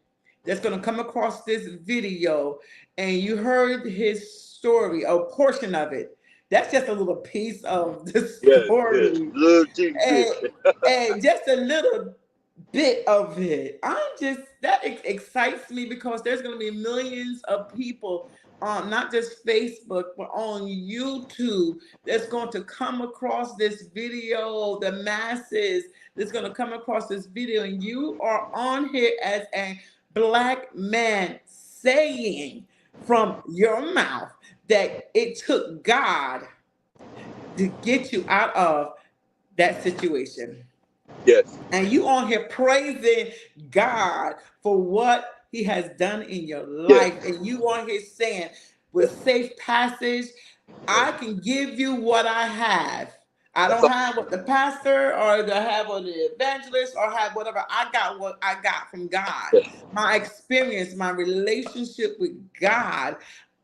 [SPEAKER 1] that's going to come across this video. And you heard his story, a portion of it. That's just a little piece of the
[SPEAKER 2] yes, yes.
[SPEAKER 1] story.
[SPEAKER 2] Little teeny bit.
[SPEAKER 1] And, and just a little bit of it. That excites me because there's going to be millions of people on not just Facebook, but on YouTube that's going to come across this video, the masses that's going to come across this video, and you are on here as a black man saying from your mouth that it took God to get you out of that situation.
[SPEAKER 2] Yes,
[SPEAKER 1] And you on here praising God for what he has done in your
[SPEAKER 2] yes,
[SPEAKER 1] life. And you on here saying, with safe passage,
[SPEAKER 2] yes.
[SPEAKER 1] I can give you what I have. I
[SPEAKER 2] That's
[SPEAKER 1] don't
[SPEAKER 2] all.
[SPEAKER 1] have what the pastor or the have what the evangelist or have whatever. I got what I got from God.
[SPEAKER 2] Yes.
[SPEAKER 1] My experience, my relationship with God.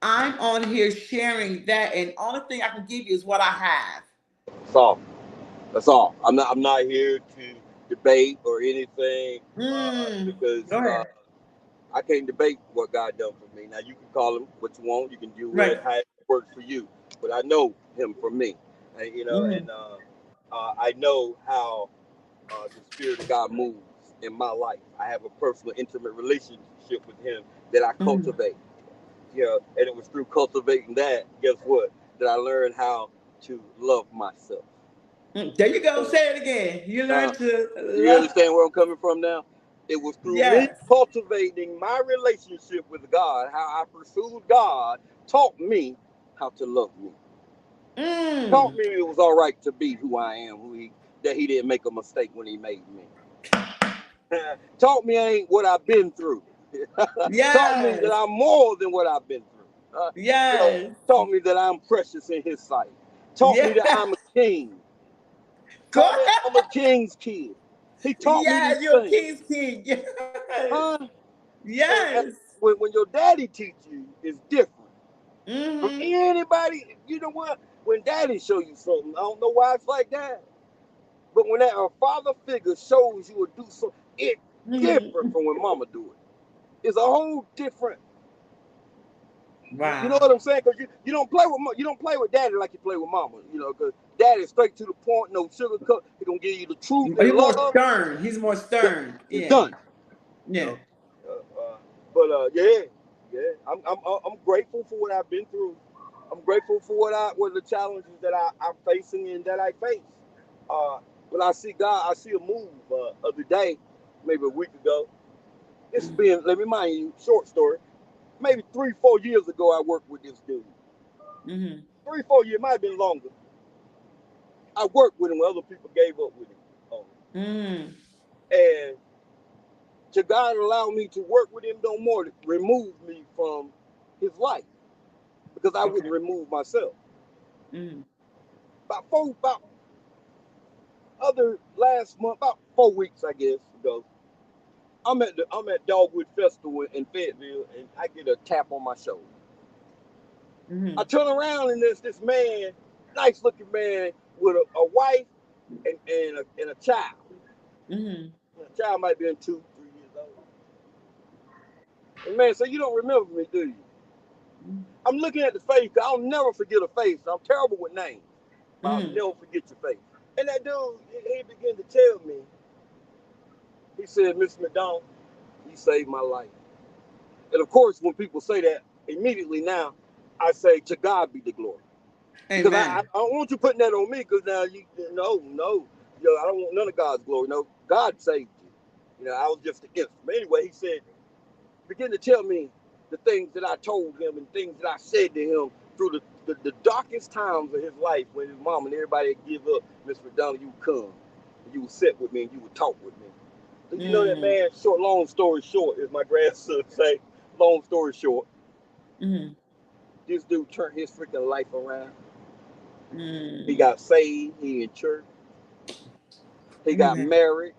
[SPEAKER 1] I'm on here sharing that, and only thing I can give you is what I have.
[SPEAKER 2] That's all. That's all. I'm not here to debate or anything because
[SPEAKER 1] Go ahead.
[SPEAKER 2] I can't debate what God done for me. Now you can call him what you want. You can do
[SPEAKER 1] Right.
[SPEAKER 2] it how it works for you. But I know him for me, and,
[SPEAKER 1] Mm-hmm.
[SPEAKER 2] and I know how the Spirit of God moves in my life. I have a personal, intimate relationship with Him that I
[SPEAKER 1] Mm-hmm.
[SPEAKER 2] cultivate. And it was through cultivating that, guess what, that I learned how to love myself.
[SPEAKER 1] There you go.
[SPEAKER 2] Uh,
[SPEAKER 1] Say it again. You learn to
[SPEAKER 2] you
[SPEAKER 1] love.
[SPEAKER 2] understand where I'm coming from now? It was through me
[SPEAKER 1] Yes.
[SPEAKER 2] cultivating my relationship with God, how I pursued God, taught me how to love me. Taught
[SPEAKER 1] Mm.
[SPEAKER 2] me it was all right to be who I am, that He didn't make a mistake when He made me. Taught me I ain't what I've been through. Taught me that
[SPEAKER 1] Yes.
[SPEAKER 2] I'm more than what I've been through.
[SPEAKER 1] Yes.
[SPEAKER 2] Taught me that I'm precious in His sight. Taught me that
[SPEAKER 1] Yeah.
[SPEAKER 2] I'm a king.
[SPEAKER 1] Go
[SPEAKER 2] Taught me I'm a
[SPEAKER 1] ahead.
[SPEAKER 2] king's kid. He taught me
[SPEAKER 1] Yeah,
[SPEAKER 2] these
[SPEAKER 1] you're a
[SPEAKER 2] things.
[SPEAKER 1] king's king. Yes.
[SPEAKER 2] Huh? And
[SPEAKER 1] Yes.
[SPEAKER 2] when your daddy teach you, it's different from
[SPEAKER 1] Mm-hmm.
[SPEAKER 2] anybody. You know what? When daddy show you something, I don't know why it's like that. But when that a father figure shows you or do something, it's different
[SPEAKER 1] Mm-hmm.
[SPEAKER 2] from when mama do it. It's a whole different. You know
[SPEAKER 1] Wow.
[SPEAKER 2] what I'm saying? Because you don't play with daddy like you play with mama. Because daddy's straight to the point, no sugarcoat. He gonna give you the truth and
[SPEAKER 1] He's more
[SPEAKER 2] love.
[SPEAKER 1] stern. He's more stern.
[SPEAKER 2] It's
[SPEAKER 1] Yeah.
[SPEAKER 2] done. You
[SPEAKER 1] Yeah.
[SPEAKER 2] know. But yeah, yeah. I'm grateful for what I've been through. I'm grateful for what the challenges that I'm facing and that I face. Uh, when I see God, I see a move other day, maybe a week ago. It's been, let me mind you, short story. Maybe 3, 4 years ago, I worked with this dude.
[SPEAKER 1] Mm-hmm.
[SPEAKER 2] 3, 4 years, might have been longer. I worked with him when other people gave up with him.
[SPEAKER 1] Mm-hmm.
[SPEAKER 2] And to God allow me to work with him no more, to remove me from his life because I
[SPEAKER 1] Okay.
[SPEAKER 2] wouldn't remove myself.
[SPEAKER 1] Mm-hmm.
[SPEAKER 2] About other last month, about 4 weeks, I guess ago. I'm at Dogwood Festival in Fayetteville, and I get a tap on my shoulder. I
[SPEAKER 1] Mm-hmm.
[SPEAKER 2] turn around and there's this man, nice looking man with a wife and a child.
[SPEAKER 1] Mm-hmm.
[SPEAKER 2] The child might be 2, 3 years old. And man, so you don't remember me, do you? I'm looking at the face. I'll never forget a face. I'm terrible with names, but I'll
[SPEAKER 1] Mm-hmm.
[SPEAKER 2] never forget your face. And that dude, he began to tell me. He said, "Mr. McDonald, you saved my life." And of course, when people say that, immediately now, I say, "To God be the glory." Because I
[SPEAKER 1] Amen.
[SPEAKER 2] don't want you putting that on me. Because now no. I don't want none of God's glory. No, God saved you. I was just the instrument. Anyway, he said, begin to tell me the things that I told him and things that I said to him through the darkest times of his life when his mom and everybody would give up. Mr. McDonald, you would come and you would sit with me and you would talk with me. And you know that, man, long story short, as my grandson say, long story short, this dude turned his freaking life around. He got saved. He in church. He got married.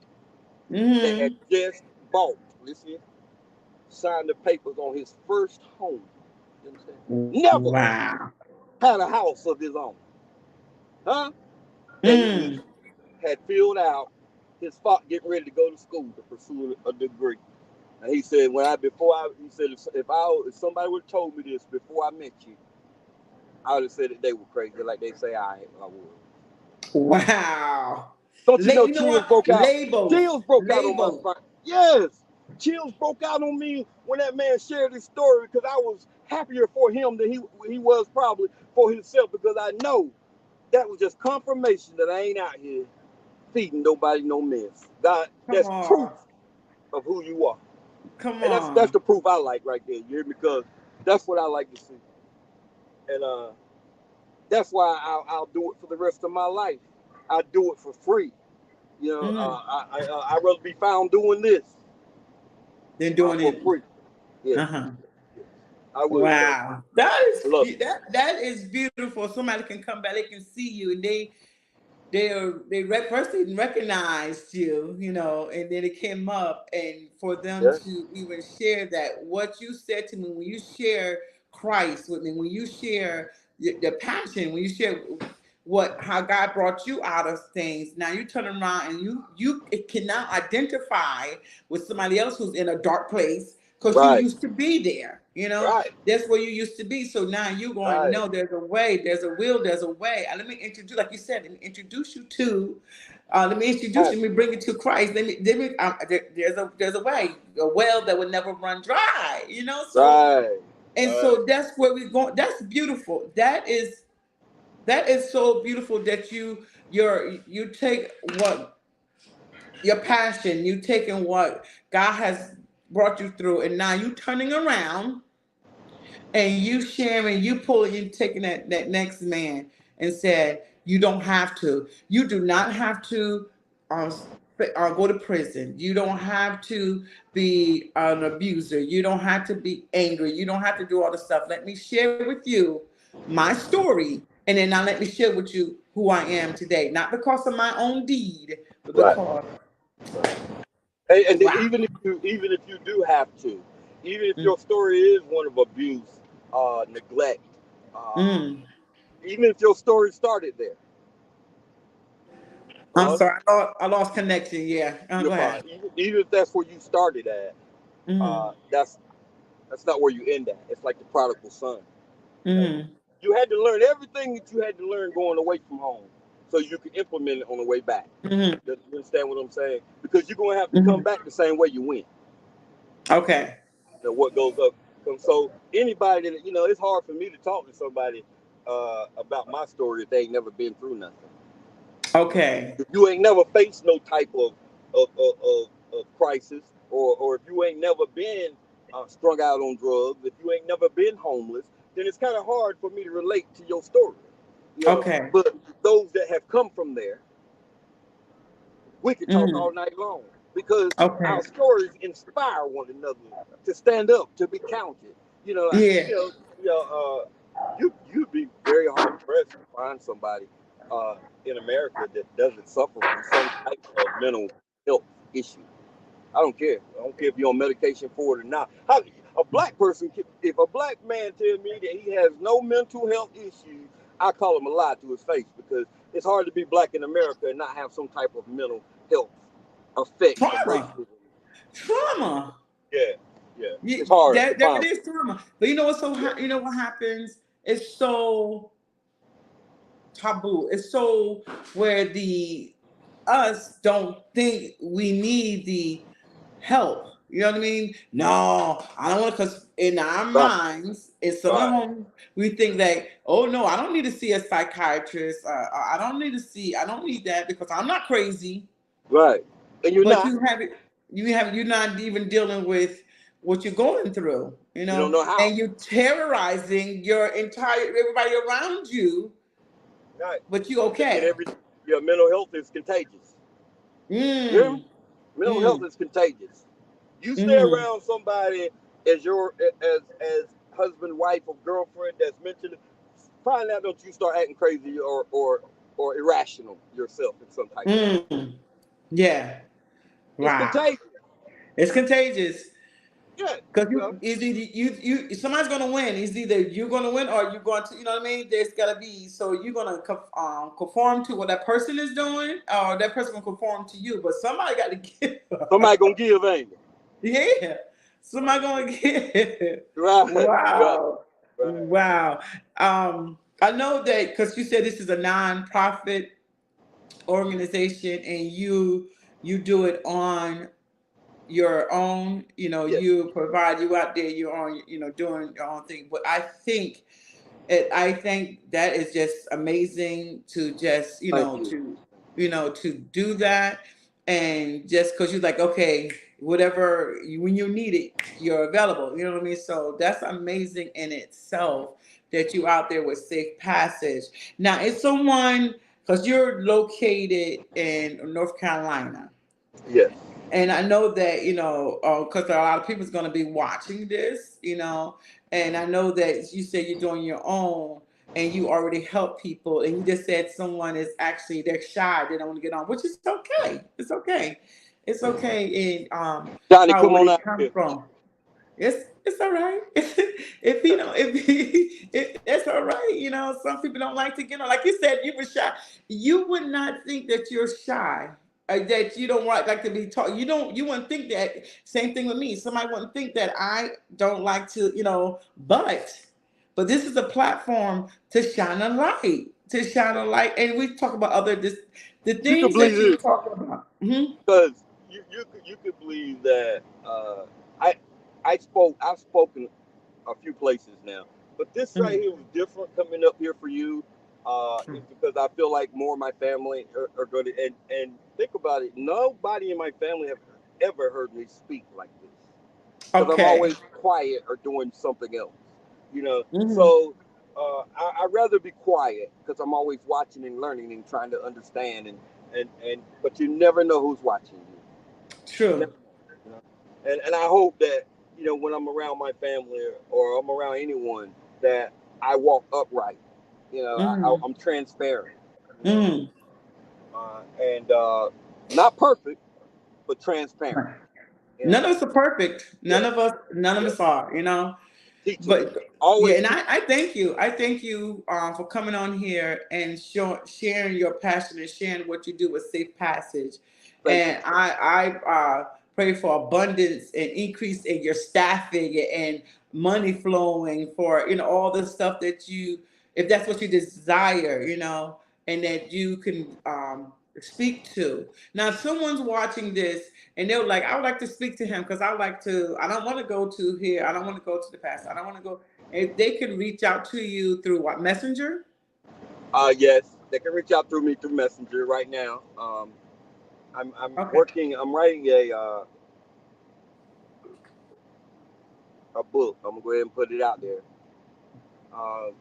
[SPEAKER 2] They had just bought, listen, signed the papers on his first home. You understand? Never had a house of his own. Huh? That he had filled out his spot getting ready to go to school to pursue a degree. And he said, he said, if somebody would have told me this before I met you, I would have said that they were crazy, like they say I would.
[SPEAKER 1] Wow.
[SPEAKER 2] Don't you know chills broke out? Chills broke out on my spine. Yes. Chills broke out on me when that man shared his story, because I was happier for him than he was probably for himself, because I know that was just confirmation that I ain't out here feeding nobody no mess. God, that's proof of who you are. And that's the proof I like right there. You hear me? Because that's what I like to see. And that's why I'll do it for the rest of my life. I do it for free. I'd rather be found doing this
[SPEAKER 1] than doing it
[SPEAKER 2] for free. Yeah. I would.
[SPEAKER 1] Wow, that is beautiful. Somebody can come back, they can see you, and first they recognized you, and then it came up, and for them to even share that, what you said to me when you share Christ with me, when you share the passion, when you share how God brought you out of things. Now you turn around and you cannot identify with somebody else who's in a dark place, because you used to be there. That's where you used to be. So now you're going, no, there's a way, there's a will, there's a way. Let me introduce, like you said, let me introduce you to, let me bring you to Christ. There's a way, a well that will never run dry. So that's where we're going. That's beautiful. That is so beautiful that you take what your passion, you taking what God has brought you through, and now you turning around and you sharing, you pulling, you taking that next man and said, you don't have to. You do not have to go to prison. You don't have to be an abuser. You don't have to be angry. You don't have to do all the stuff. Let me share with you my story, and then now let me share with you who I am today. Not because of my own deed, but because.
[SPEAKER 2] And even if you do have to, even if your story is one of abuse, neglect, even if your story started there.
[SPEAKER 1] I'm sorry, I lost connection. Yeah, go ahead.
[SPEAKER 2] Even if that's where you started at, that's not where you end at. It's like the prodigal son. You had to learn everything that you had to learn going away from home, so you can implement it on the way back. You understand what I'm saying? Because you're going to have to come back the same way you went.
[SPEAKER 1] Okay.
[SPEAKER 2] What goes up. So anybody that, it's hard for me to talk to somebody about my story if they ain't never been through nothing.
[SPEAKER 1] Okay.
[SPEAKER 2] If you ain't never faced no type of crisis, or if you ain't never been strung out on drugs, if you ain't never been homeless, then it's kind of hard for me to relate to your story.
[SPEAKER 1] Okay.
[SPEAKER 2] But those that have come from there, we could talk all night long, because our stories inspire one another to stand up, to be counted. You'd be very hard pressed to find somebody in America that doesn't suffer from some type of mental health issue. I don't care. I don't care if you're on medication for it or not. A black person, if a black man tells me that he has no mental health issues, I call him a lie to his face, because it's hard to be black in America and not have some type of mental health effect.
[SPEAKER 1] Trauma.
[SPEAKER 2] Yeah. It's hard.
[SPEAKER 1] That is trauma. But you know what's you know what happens? It's so taboo. It's so where us don't think we need the help. You know what I mean? No, I don't want, because in our
[SPEAKER 2] Right,
[SPEAKER 1] minds, in some of the
[SPEAKER 2] right,
[SPEAKER 1] homes, we think that, oh no, I don't need to see a psychiatrist. I don't need that because I'm not crazy.
[SPEAKER 2] right. And you're
[SPEAKER 1] But
[SPEAKER 2] not.
[SPEAKER 1] you're not even dealing with what you're going through,
[SPEAKER 2] You don't know how.
[SPEAKER 1] and you're terrorizing your entire everybody around you,
[SPEAKER 2] Right.
[SPEAKER 1] but you
[SPEAKER 2] Thinking
[SPEAKER 1] okay.
[SPEAKER 2] every your mental health is contagious. You hear me?
[SPEAKER 1] Mm,
[SPEAKER 2] Mental health
[SPEAKER 1] mm,
[SPEAKER 2] is contagious. You stay
[SPEAKER 1] mm,
[SPEAKER 2] around somebody as your as husband, wife, or girlfriend that's mentally, find out that you start acting crazy or irrational yourself in some type of way.
[SPEAKER 1] mm. Yeah.
[SPEAKER 2] It's
[SPEAKER 1] Wow.
[SPEAKER 2] contagious.
[SPEAKER 1] It's contagious.
[SPEAKER 2] Yeah.
[SPEAKER 1] Because
[SPEAKER 2] Well,
[SPEAKER 1] somebody's gonna win. It's either you're gonna win or you're going to, you know what I mean? There's gotta be, so you're gonna conform to what that person is doing, or that person will conform to you. But somebody got to give.
[SPEAKER 2] somebody gonna give, ain't it?
[SPEAKER 1] Yeah, somebody gonna give.
[SPEAKER 2] Right. Right.
[SPEAKER 1] Wow,
[SPEAKER 2] Right.
[SPEAKER 1] wow. I know that because you said this is a non-profit organization, and you do it on your own,
[SPEAKER 2] Yes.
[SPEAKER 1] you provide, you out there, you're on, doing your own thing. But I think that is just amazing to just,
[SPEAKER 2] Thank you.
[SPEAKER 1] to do that. And just because you're like, okay, whatever, when you need it, you're available. You know what I mean? So that's amazing in itself that you out there with Safe Passage. Now, is someone, because you're located in North Carolina,
[SPEAKER 2] Yes.
[SPEAKER 1] and I know that, because a lot of people's going to be watching this, and I know that you said you're doing your own and you already help people, and you just said someone is actually, they're shy, they don't want to get on, which is okay. It's okay. It's okay. And
[SPEAKER 2] Johnny,
[SPEAKER 1] how
[SPEAKER 2] come
[SPEAKER 1] would
[SPEAKER 2] on
[SPEAKER 1] it
[SPEAKER 2] out
[SPEAKER 1] come
[SPEAKER 2] here.
[SPEAKER 1] from? It's all right. If it's all right. Some people don't like to get on. Like you said, you were shy. You would not think that you're shy, that you don't like to be taught. You wouldn't think that. Same thing with me. Somebody wouldn't think that I don't like to, but this is a platform to shine a light, and we talk about the
[SPEAKER 2] You can
[SPEAKER 1] things
[SPEAKER 2] believe
[SPEAKER 1] that you
[SPEAKER 2] this
[SPEAKER 1] talk about.
[SPEAKER 2] because you could believe that I I've spoken a few places now, but this right
[SPEAKER 1] Mhm.
[SPEAKER 2] here was different coming up here for you. It's because I feel like more of my family are going to and think about it. Nobody in my family have ever heard me speak like this because I'm
[SPEAKER 1] Okay.
[SPEAKER 2] always quiet or doing something else, you know.
[SPEAKER 1] Hmm.
[SPEAKER 2] So I'd rather be quiet because I'm always watching and learning and trying to understand and but you never know who's watching you. You never
[SPEAKER 1] True.
[SPEAKER 2] know, you know? And I hope that when I'm around my family or I'm around anyone that I walk upright.
[SPEAKER 1] Hmm.
[SPEAKER 2] I'm transparent. You know,
[SPEAKER 1] Hmm.
[SPEAKER 2] and not perfect, but transparent. You know,
[SPEAKER 1] None of us are perfect.
[SPEAKER 2] yeah,
[SPEAKER 1] None of
[SPEAKER 2] yeah,
[SPEAKER 1] us are,
[SPEAKER 2] teachable,
[SPEAKER 1] But yeah,
[SPEAKER 2] always
[SPEAKER 1] and
[SPEAKER 2] teach.
[SPEAKER 1] I thank you. I thank you for coming on here and sharing your passion and sharing what you do with Safe Passage.
[SPEAKER 2] Thank you.
[SPEAKER 1] And I pray for abundance and increase in your staffing and money flowing for all the stuff that you, if that's what you desire, and that you can speak to. Now, if someone's watching this and they're like, I would like to speak to him because I don't want to go to here. I don't want to go to the pastor. I don't want to go. If they can reach out to you through what, Messenger?
[SPEAKER 2] Yes, they can reach out through me through Messenger right now. I'm
[SPEAKER 1] Okay.
[SPEAKER 2] working. I'm writing a book. I'm gonna go ahead and put it out there. Um,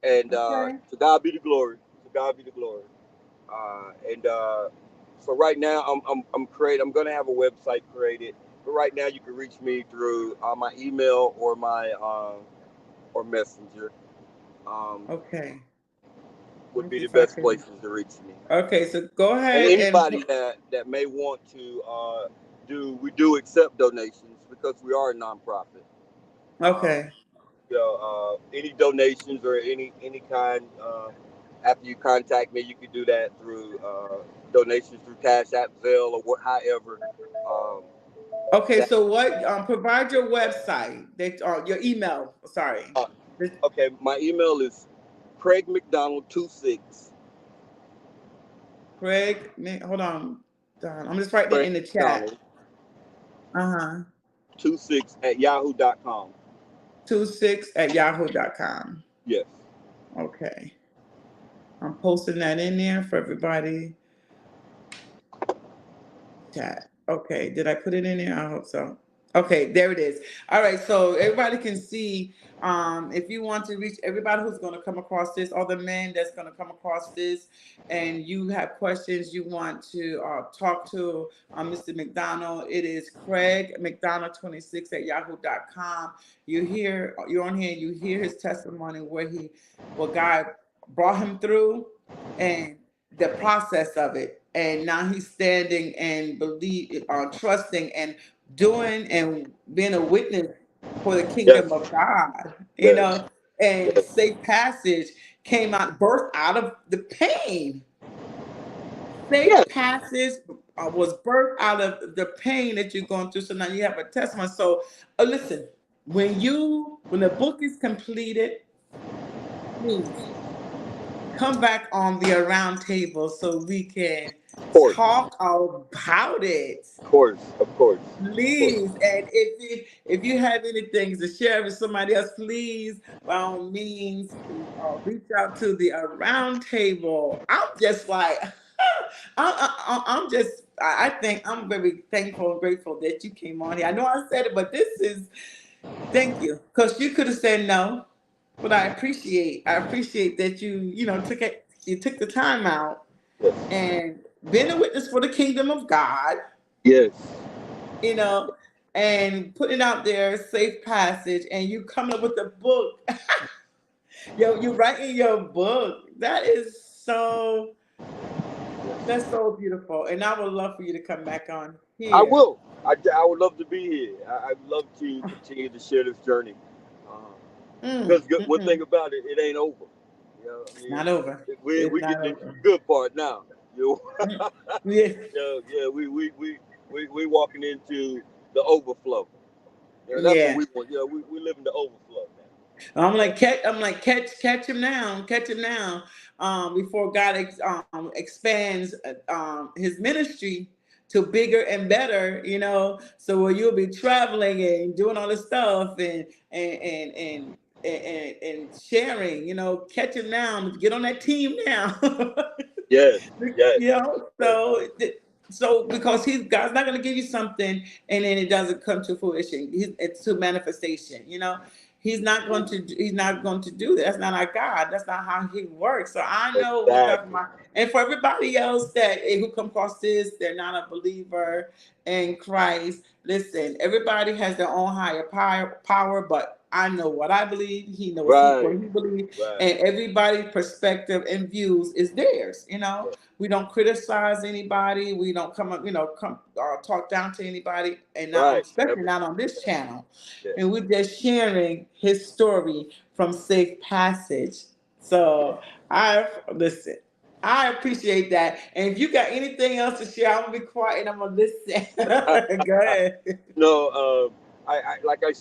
[SPEAKER 2] and
[SPEAKER 1] Okay.
[SPEAKER 2] to God be the glory. To God be the glory. And so right now I'm creating. I'm gonna have a website created. But right now you can reach me through my email or my or Messenger. Um,
[SPEAKER 1] Okay. Let
[SPEAKER 2] would
[SPEAKER 1] me
[SPEAKER 2] be
[SPEAKER 1] see
[SPEAKER 2] the
[SPEAKER 1] if I
[SPEAKER 2] best
[SPEAKER 1] can.
[SPEAKER 2] places to reach me.
[SPEAKER 1] Okay, so go
[SPEAKER 2] And
[SPEAKER 1] ahead and
[SPEAKER 2] anybody that may want to we do accept donations because we are a nonprofit. Um,
[SPEAKER 1] okay.
[SPEAKER 2] any donations or any kind after you contact me, you can do that through donations through Cash App, Zelle, or what, however. Um,
[SPEAKER 1] Okay,
[SPEAKER 2] that
[SPEAKER 1] so what provide your website, that your email, sorry.
[SPEAKER 2] uh, okay, my email is Craig McDonald 26
[SPEAKER 1] Craig, hold on. I'm just writing it
[SPEAKER 2] Craig
[SPEAKER 1] in the chat.
[SPEAKER 2] McDonald
[SPEAKER 1] Uh-huh.
[SPEAKER 2] 26 at yahoo.com.
[SPEAKER 1] 26 at yahoo.com.
[SPEAKER 2] Yes.
[SPEAKER 1] Okay. I'm posting that in there for everybody. Chat. Okay. Did I put it in there? I hope so. Okay, there it is. All right, so everybody can see. If you want to reach everybody who's going to come across this, all the men that's going to come across this, and you have questions you want to talk to Mr. McDonald, it is Craig McDonald 26 at yahoo.com. You're on here, you hear his testimony what God brought him through, and the process of it, and now he's standing and trusting and doing and being a witness for the kingdom
[SPEAKER 2] Yes.
[SPEAKER 1] of God,
[SPEAKER 2] Yes.
[SPEAKER 1] and
[SPEAKER 2] Yes.
[SPEAKER 1] Safe Passage birthed out of the pain. Safe
[SPEAKER 2] Yes.
[SPEAKER 1] Passage was birthed out of the pain that you're going through. So now you have a testimony. So listen, when the book is completed, please come back on the around table so we can
[SPEAKER 2] Of course.
[SPEAKER 1] talk about it.
[SPEAKER 2] Of course. Of course. Of course.
[SPEAKER 1] Please, and if you have anything to share with somebody else, please, by all means, reach out to the around table. I'm just like, I think I'm very thankful and grateful that you came on here. I know I said it, but thank you, because you could have said no, but I appreciate that you took the time out
[SPEAKER 2] Yes.
[SPEAKER 1] and been a witness for the kingdom of God,
[SPEAKER 2] Yes.
[SPEAKER 1] you know, and putting out there Safe Passage, and you coming up with a book. You writing your book. That's so beautiful. And I would love for you to come back on
[SPEAKER 2] I
[SPEAKER 1] here.
[SPEAKER 2] will. I would love to be here. I'd love to continue to share this journey. Because one thing about it, it ain't over. You know, I
[SPEAKER 1] It's
[SPEAKER 2] mean,
[SPEAKER 1] not over.
[SPEAKER 2] we
[SPEAKER 1] It's
[SPEAKER 2] get
[SPEAKER 1] not
[SPEAKER 2] the
[SPEAKER 1] over.
[SPEAKER 2] good part now.
[SPEAKER 1] Mm. Yeah.
[SPEAKER 2] Yeah, we walking into the overflow. That's what
[SPEAKER 1] Yeah.
[SPEAKER 2] we want. We live in the overflow
[SPEAKER 1] Catch him now, catch him now, before God expands his ministry to bigger and better, so where you'll be traveling and doing all this stuff and and and and sharing, catch him now, get on that team now.
[SPEAKER 2] Yes, yes, yes.
[SPEAKER 1] So because God's not going to give you something and then it doesn't come to fruition. It's to manifestation. He's not going to do that. That's not our God. That's not how He works. So I know what God
[SPEAKER 2] Exactly.
[SPEAKER 1] my and for everybody else who come across this, they're not a believer in Christ. Listen, everybody has their own higher power, but I know what I believe. He knows what
[SPEAKER 2] Right,
[SPEAKER 1] he believes,
[SPEAKER 2] right.
[SPEAKER 1] and everybody's perspective and views is theirs.
[SPEAKER 2] Yes,
[SPEAKER 1] We don't criticize anybody. We don't come up, talk down to anybody, and not
[SPEAKER 2] right.
[SPEAKER 1] especially
[SPEAKER 2] Never.
[SPEAKER 1] not on this channel.
[SPEAKER 2] Yes.
[SPEAKER 1] And we're just sharing his story from Safe Passage. So I listen. I appreciate that. And if you got anything else to share, I'm gonna be quiet and I'm gonna listen. Go ahead.
[SPEAKER 2] No, I like I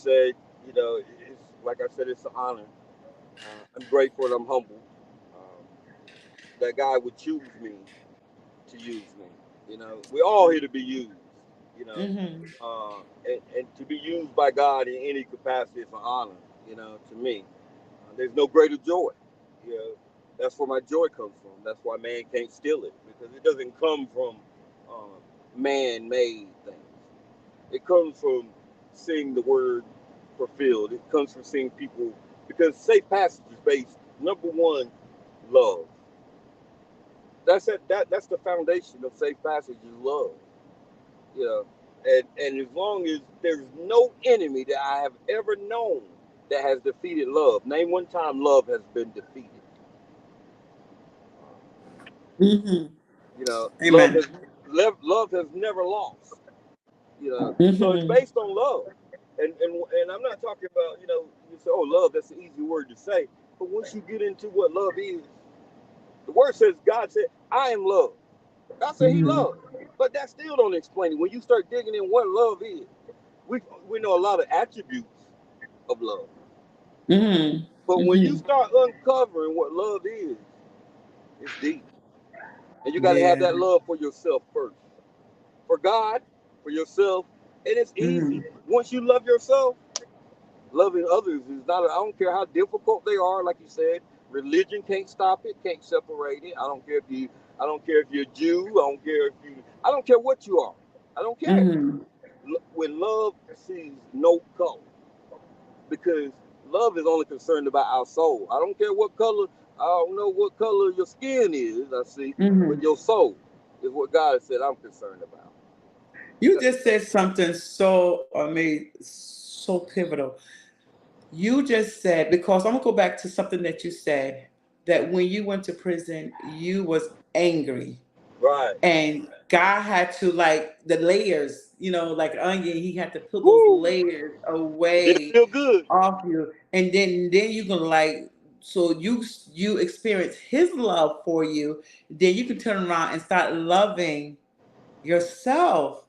[SPEAKER 2] said, it's an honor. I'm grateful and I'm humble that God would choose me to use me. We're all here to be used. You know,
[SPEAKER 1] Hmm.
[SPEAKER 2] and to be used by God in any capacity is an honor. To me, there's no greater joy. You know, that's where my joy comes from. That's why man can't steal it because it doesn't come from man-made things. It comes from seeing the word fulfilled. It comes from seeing people because safe passage is based number one, love. That's it. That's the foundation of safe passage is love. You know, and as long as there's no enemy that I have ever known that has defeated love, name one time love has been defeated.
[SPEAKER 1] Hmm.
[SPEAKER 2] Love
[SPEAKER 1] Amen.
[SPEAKER 2] has love has never lost. So it's
[SPEAKER 1] Hmm.
[SPEAKER 2] based on love, and I'm not talking about you say oh love that's an easy word to say, but once you get into what love is, the word says God said I am love. God said He
[SPEAKER 1] Hmm.
[SPEAKER 2] loved, but that still don't explain it. When you start digging in what love is, we know a lot of attributes of love,
[SPEAKER 1] Hmm.
[SPEAKER 2] but when you
[SPEAKER 1] Hmm.
[SPEAKER 2] start uncovering what love is, it's deep, and you got to have
[SPEAKER 1] Yeah.
[SPEAKER 2] that love for yourself first, for God, for yourself, And it's easy.
[SPEAKER 1] Mm,
[SPEAKER 2] Once you love yourself, loving others is not. I don't care how difficult they are. Like you said, religion can't stop it, can't separate it. I don't care if you. I don't care if you're a Jew. I don't care if you. I don't care what you are. I don't care.
[SPEAKER 1] mm,
[SPEAKER 2] When love sees no color, because love is only concerned about our soul. I don't care what color. I don't know what color your skin is. I see, but
[SPEAKER 1] mm.
[SPEAKER 2] your soul is what God said I'm concerned about.
[SPEAKER 1] You
[SPEAKER 2] Because
[SPEAKER 1] just said something so amazing, so pivotal. You just said, because I'm gonna go back to something that you said, that when you went to prison, you was angry.
[SPEAKER 2] right,
[SPEAKER 1] And God had to, like, the layers, like onion, he had to put those
[SPEAKER 2] woo,
[SPEAKER 1] layers
[SPEAKER 2] it didn't
[SPEAKER 1] away
[SPEAKER 2] feel good.
[SPEAKER 1] off you. And then you can, like, so you experience his love for you, then you can turn around and start loving yourself.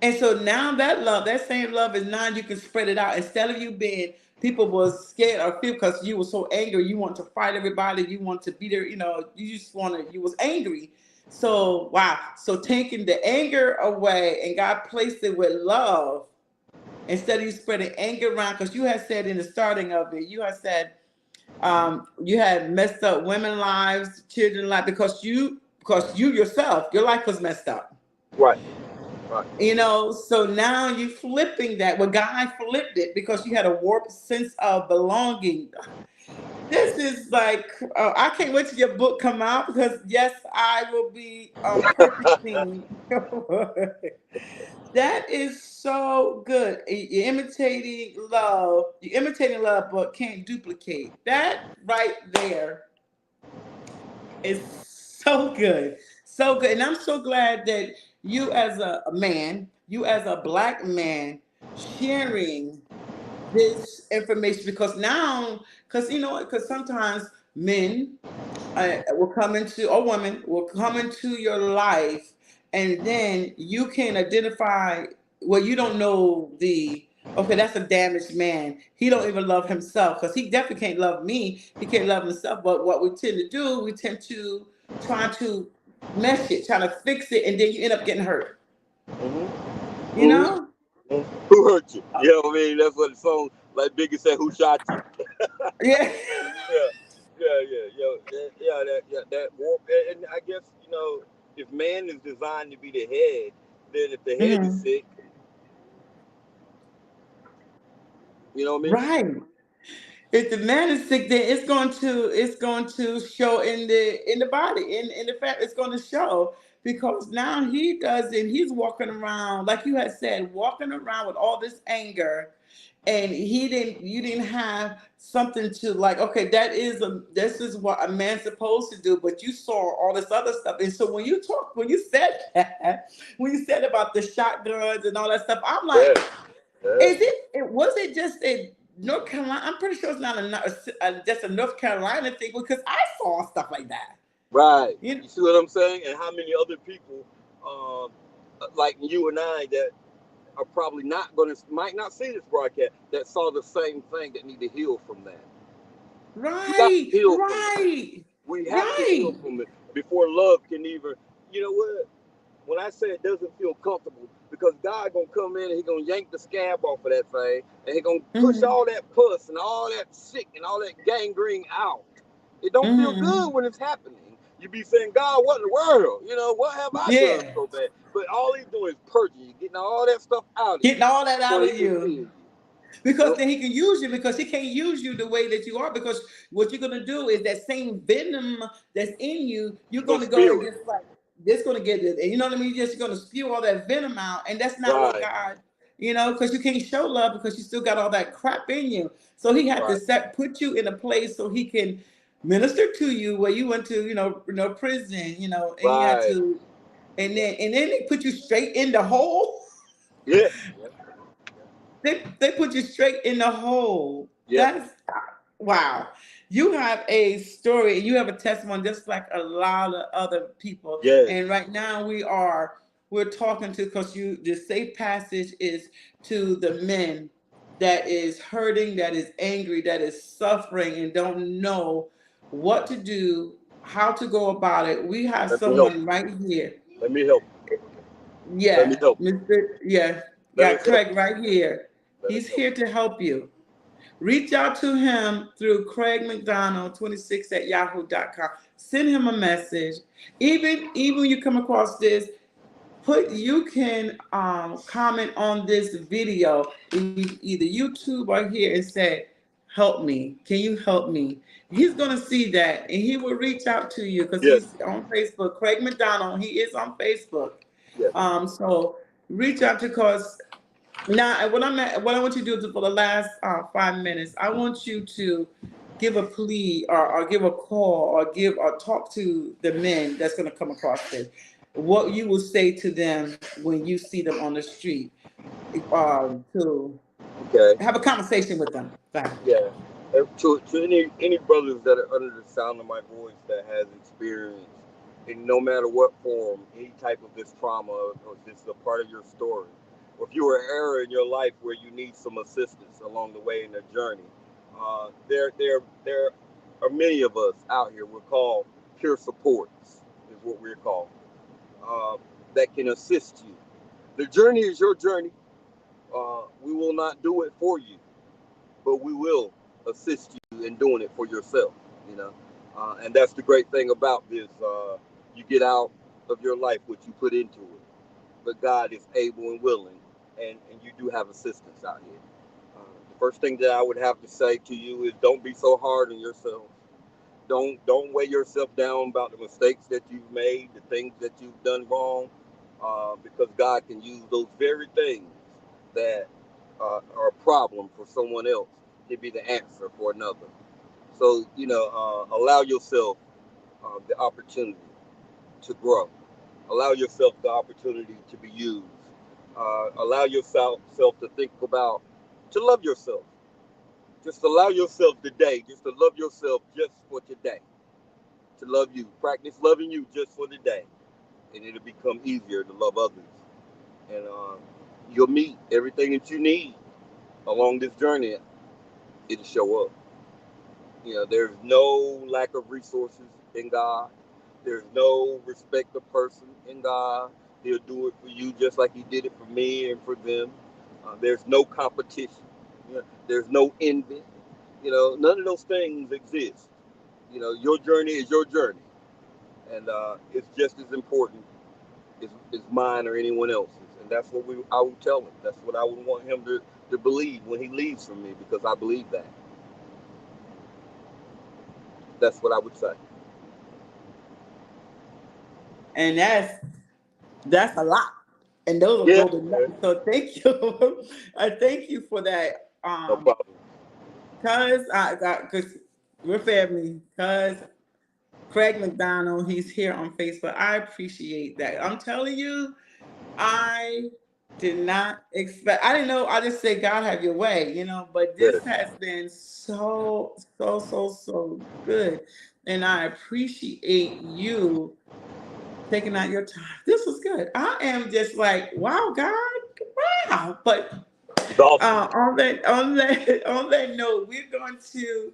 [SPEAKER 1] And so now that love, that same love is now you can spread it out. Instead of you being people was scared or fear because you were so angry, you want to fight everybody, you want to be there, you just want to, you was angry. So wow. So taking the anger away and God placed it with love instead of you spreading anger around, because you had said in the starting of it, you had said you had messed up women lives, children lives, because you yourself, your life was messed up.
[SPEAKER 2] Right, right.
[SPEAKER 1] So now you flipping that. Well, God flipped it because you had a warped sense of belonging. This is like, I can't wait till your book come out, because yes, I will be purchasing. That is so good. You're imitating love, but can't duplicate. That right there is so good. So good. And I'm so glad that you as a man, you as a black man, sharing this information, because now, because sometimes men will come into, or women will come into your life, and then you can identify, well, you don't know okay, that's a damaged man. He don't even love himself, because he definitely can't love me. He can't love himself. But what we tend to do, we tend to try to mesh it, trying to fix it, and then you end up getting hurt.
[SPEAKER 2] Mm-hmm.
[SPEAKER 1] You
[SPEAKER 2] Mm-hmm.
[SPEAKER 1] know?
[SPEAKER 2] Mm-hmm. Who hurt you? You know what I mean? That's what the song, like Biggie said, "Who shot you?"
[SPEAKER 1] Yeah.
[SPEAKER 2] Yeah, that warp. And I guess if man is designed to be the head, then if the head is
[SPEAKER 1] Mhm.
[SPEAKER 2] sick, you know what I mean?
[SPEAKER 1] Right. If the man is sick, then it's going to show in the body, in the fact, it's going to show, because now he doesn't, he's walking around, like you had said, walking around with all this anger, and you didn't have something to, like, okay, this is what a man's supposed to do, but you saw all this other stuff. And so when you said that, when you said about the shotguns and all that stuff, I'm like,
[SPEAKER 2] Yeah, yeah.
[SPEAKER 1] was it just a North Carolina? I'm pretty sure it's not just a North Carolina thing, because I saw stuff like that.
[SPEAKER 2] Right.
[SPEAKER 1] You
[SPEAKER 2] You see what I'm saying? And how many other people, um, like you and I, that are probably not going to, might not see this broadcast, that saw the same thing, that need to heal from that. We got
[SPEAKER 1] right,
[SPEAKER 2] to heal from it.
[SPEAKER 1] right,
[SPEAKER 2] We have to heal
[SPEAKER 1] right.
[SPEAKER 2] from it before love can even. You know what? When I say it doesn't feel comfortable, because God gonna come in and He gonna yank the scab off of that thing, and He gonna push
[SPEAKER 1] Mm-hmm,
[SPEAKER 2] all that pus and all that sick and all that gangrene out. It don't feel
[SPEAKER 1] mm-hmm.
[SPEAKER 2] good when it's happening. You be saying, God, what in the world? What have I done
[SPEAKER 1] Yeah,
[SPEAKER 2] so bad? But all He's doing is purging you, getting all that stuff out of
[SPEAKER 1] getting
[SPEAKER 2] you,
[SPEAKER 1] all that
[SPEAKER 2] so
[SPEAKER 1] out
[SPEAKER 2] He
[SPEAKER 1] of
[SPEAKER 2] can heal
[SPEAKER 1] you.
[SPEAKER 2] you.
[SPEAKER 1] Because
[SPEAKER 2] Yep.
[SPEAKER 1] then he can use you, because he can't use you the way that you are, because what you're going to do is that same venom that's in you, you're
[SPEAKER 2] You're gonna
[SPEAKER 1] going to go and
[SPEAKER 2] spew it.
[SPEAKER 1] just, like, this going to get it, and you know what I mean, you're just going to spew all that venom out, and that's not what
[SPEAKER 2] Right,
[SPEAKER 1] God, because you can't show love, because you still got all that crap in you. So he had to
[SPEAKER 2] right,
[SPEAKER 1] put you in a place so he can minister to you, where you went to, prison, and he had
[SPEAKER 2] right.
[SPEAKER 1] to, and then he put you straight in the hole.
[SPEAKER 2] Yeah, yeah,
[SPEAKER 1] They put you straight in the hole.
[SPEAKER 2] yeah.
[SPEAKER 1] That's wow. You have a story, and you have a testimony just like a lot of other people.
[SPEAKER 2] Yes.
[SPEAKER 1] And right now we're talking to, because the safe passage is to the men that is hurting, that is angry, that is suffering, and don't know what to do, how to go about it. We have
[SPEAKER 2] Let me help.
[SPEAKER 1] someone right here.
[SPEAKER 2] Let me help. Let me
[SPEAKER 1] Yeah,
[SPEAKER 2] help.
[SPEAKER 1] Mr. Yeah.
[SPEAKER 2] Let
[SPEAKER 1] Got
[SPEAKER 2] us help
[SPEAKER 1] Craig right here.
[SPEAKER 2] you. Let us
[SPEAKER 1] He's
[SPEAKER 2] help
[SPEAKER 1] here to help you. Reach out to him through Craig McDonald 26 at yahoo.com. Send him a message. Even when you come across this, you can comment on this video, either YouTube or here, and say, help me. Can you help me? He's going to see that and he will reach out to you because
[SPEAKER 2] you. Yes,
[SPEAKER 1] he's on Facebook. Craig McDonald, he is on Facebook.
[SPEAKER 2] yes,
[SPEAKER 1] So reach out to, because now what I want you to do is, for the last 5 minutes, I want you to give a plea, or give a call, or talk to the men that's going to come across this. What you will say to them when you see them on the street, to
[SPEAKER 2] okay.
[SPEAKER 1] have a conversation with them. Right.
[SPEAKER 2] Yeah. To any brothers that are under the sound of my voice that has experienced, in no matter what form, any type of this trauma, or this is a part of your story, or if you are an era in your life where you need some assistance along the way in the journey, there are many of us out here. We're called peer supports, is what we're called, uh, that can assist you. The journey is your journey. We will not do it for you, but we will assist you in doing it for yourself. You know, and that's the great thing about this. You get out of your life what you put into it, but God is able and willing, and you do have assistance out here. The first thing that I would have to say to you is, don't be so hard on yourself. Don't weigh yourself down about the mistakes that you've made, the things that you've done wrong, because God can use those very things that are a problem for someone else to be the answer for another. So, allow yourself the opportunity to grow. Allow yourself the opportunity to be used. Allow yourself to think about, to love yourself. Just allow yourself today, just to love yourself just for today. To love you. Practice loving you just for today. And it'll become easier to love others. And you'll meet everything that you need along this journey. It'll show up. There's no lack of resources in God. There's no respect of person in God. He'll do it for you just like he did it for me and for them. There's no competition. There's no envy. None of those things exist. Your journey is your journey. And it's just as important as mine or anyone else's. And that's what I would tell him. That's what I would want him to believe when he leaves from me, because I believe that. That's what I would say.
[SPEAKER 1] And that's a lot. And those are
[SPEAKER 2] Yeah,
[SPEAKER 1] golden nuggets. So thank you. I thank you for that.
[SPEAKER 2] no problem.
[SPEAKER 1] Because we're family. Because Craig McDonald, he's here on Facebook. I appreciate that. I'm telling you, I did not expect. I didn't know. I just say, God, have your way, But
[SPEAKER 2] Yes.
[SPEAKER 1] this has been so, so, so, so good, and I appreciate you taking out your time. This was good. I am just like, wow, God, wow. But
[SPEAKER 2] It's awesome.
[SPEAKER 1] on that note, we're going to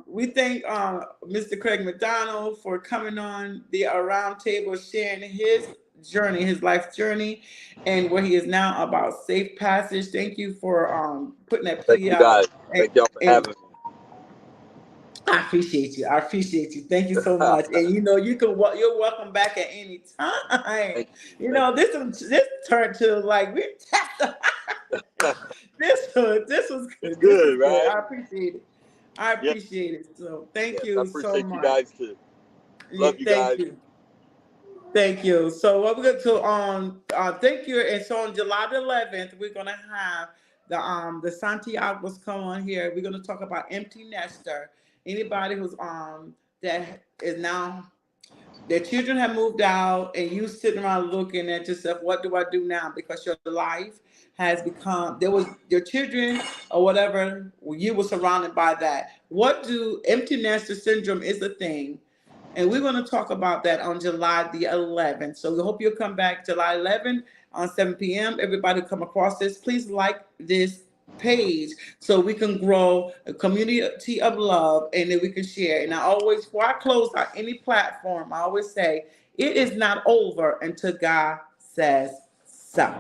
[SPEAKER 1] we thank Mr. Craig McDonald for coming on the Around Table, sharing his journey, his life journey, and where he is now, about safe passage. Thank you for putting that
[SPEAKER 2] Thank
[SPEAKER 1] plea
[SPEAKER 2] you
[SPEAKER 1] out.
[SPEAKER 2] guys.
[SPEAKER 1] And,
[SPEAKER 2] Thank y'all for
[SPEAKER 1] and
[SPEAKER 2] having
[SPEAKER 1] I appreciate you. I appreciate you. Thank you so
[SPEAKER 2] me.
[SPEAKER 1] much. And you're welcome back at any time.
[SPEAKER 2] Thank you. Thank
[SPEAKER 1] This turned to like we this was
[SPEAKER 2] It's
[SPEAKER 1] good. This is
[SPEAKER 2] good,
[SPEAKER 1] good.
[SPEAKER 2] right?
[SPEAKER 1] I appreciate it. I
[SPEAKER 2] Yes,
[SPEAKER 1] appreciate it. So thank
[SPEAKER 2] yes. I
[SPEAKER 1] you so
[SPEAKER 2] appreciate you
[SPEAKER 1] much.
[SPEAKER 2] guys too.
[SPEAKER 1] Yeah,
[SPEAKER 2] Love you
[SPEAKER 1] thank
[SPEAKER 2] guys.
[SPEAKER 1] you. Thank you. So what we're going to thank you. And so on July the 11th, we're gonna have the Santiago's come on here. We're gonna talk about empty nester. Anybody who's that is now, their children have moved out, and you sitting around looking at yourself, what do I do now? Because your life has become, there was your children or whatever, you were surrounded by that. What do empty nester syndrome is a thing, and we're going to talk about that on July the 11th. So we hope you'll come back July 11th on 7 p.m. Everybody come across this, please like this page so we can grow a community of love, and then we can share. And I always, before I close out any platform, I always say, it is not over until God says so.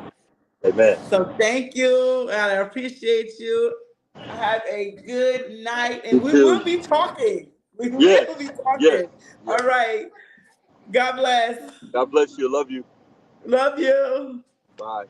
[SPEAKER 2] Amen.
[SPEAKER 1] So thank you, and I appreciate you. Have a good night, and
[SPEAKER 2] You
[SPEAKER 1] we will
[SPEAKER 2] too.
[SPEAKER 1] be talking. We
[SPEAKER 2] Yes.
[SPEAKER 1] will be
[SPEAKER 2] Yes.
[SPEAKER 1] talking. All
[SPEAKER 2] Yes.
[SPEAKER 1] right. God bless.
[SPEAKER 2] God bless you. Love you.
[SPEAKER 1] Love you.
[SPEAKER 2] Bye.